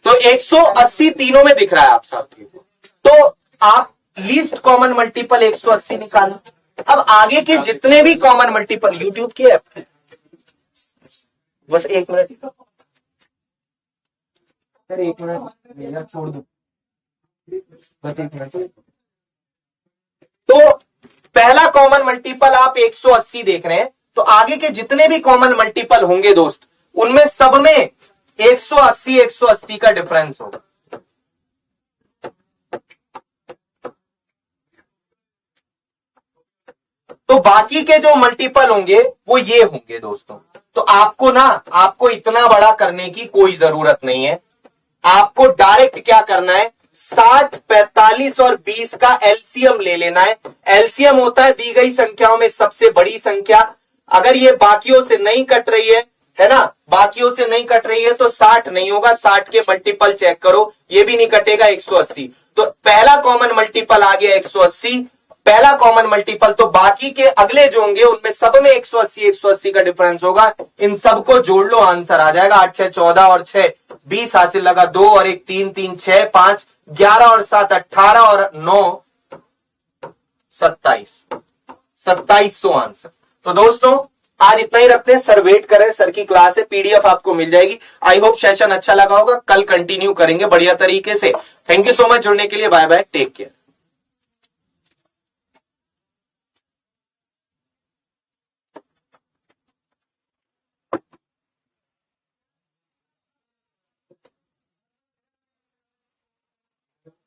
तो 180 तीनों में दिख रहा है आप साथियों को। तो आप लीस्ट कॉमन मल्टीपल 180 निकालो। अब आगे के जितने भी कॉमन मल्टीपल, यूट्यूब की ऐप है, बस 1 मिनट, अरे 1 मिनट छोड़ दो, बस 1 मिनट। तो पहला कॉमन मल्टीपल आप 180 देख रहे हैं, तो आगे के जितने भी कॉमन मल्टीपल होंगे दोस्त, उनमें सब में 180 का डिफरेंस होगा। तो बाकी के जो मल्टीपल होंगे वो ये होंगे दोस्तों। तो आपको इतना बड़ा करने की कोई जरूरत नहीं है। आपको डायरेक्ट क्या करना है, 60, 45 और 20 का एलसीएम ले लेना है। एलसीएम होता है दी गई संख्याओं में सबसे बड़ी संख्या। अगर ये बाकियों से नहीं कट रही है ना, बाकियों से नहीं कट रही है तो 60 नहीं होगा, 60 के मल्टीपल चेक करो, ये भी नहीं कटेगा, 180। तो पहला कॉमन मल्टीपल आ गया 180, पहला कॉमन मल्टीपल। तो बाकी के अगले जो होंगे उनमें सब में 180 का डिफरेंस होगा। इन सबको जोड़ लो, आंसर आ जाएगा। 8 6 14 और 6 20 हासिल लगा, 2 और 1 3 3 6 5 11 और 7 18 और 9 27, 2700 आंसर। तो दोस्तों आज इतना ही रखते हैं, सर वेट करें, सर की क्लास है, पीडीएफ आपको मिल जाएगी। आई होप सेशन अच्छा लगा होगा, कल कंटिन्यू करेंगे बढ़िया तरीके से। थैंक यू सो मच जुड़ने के लिए, बाय बाय, टेक केयर।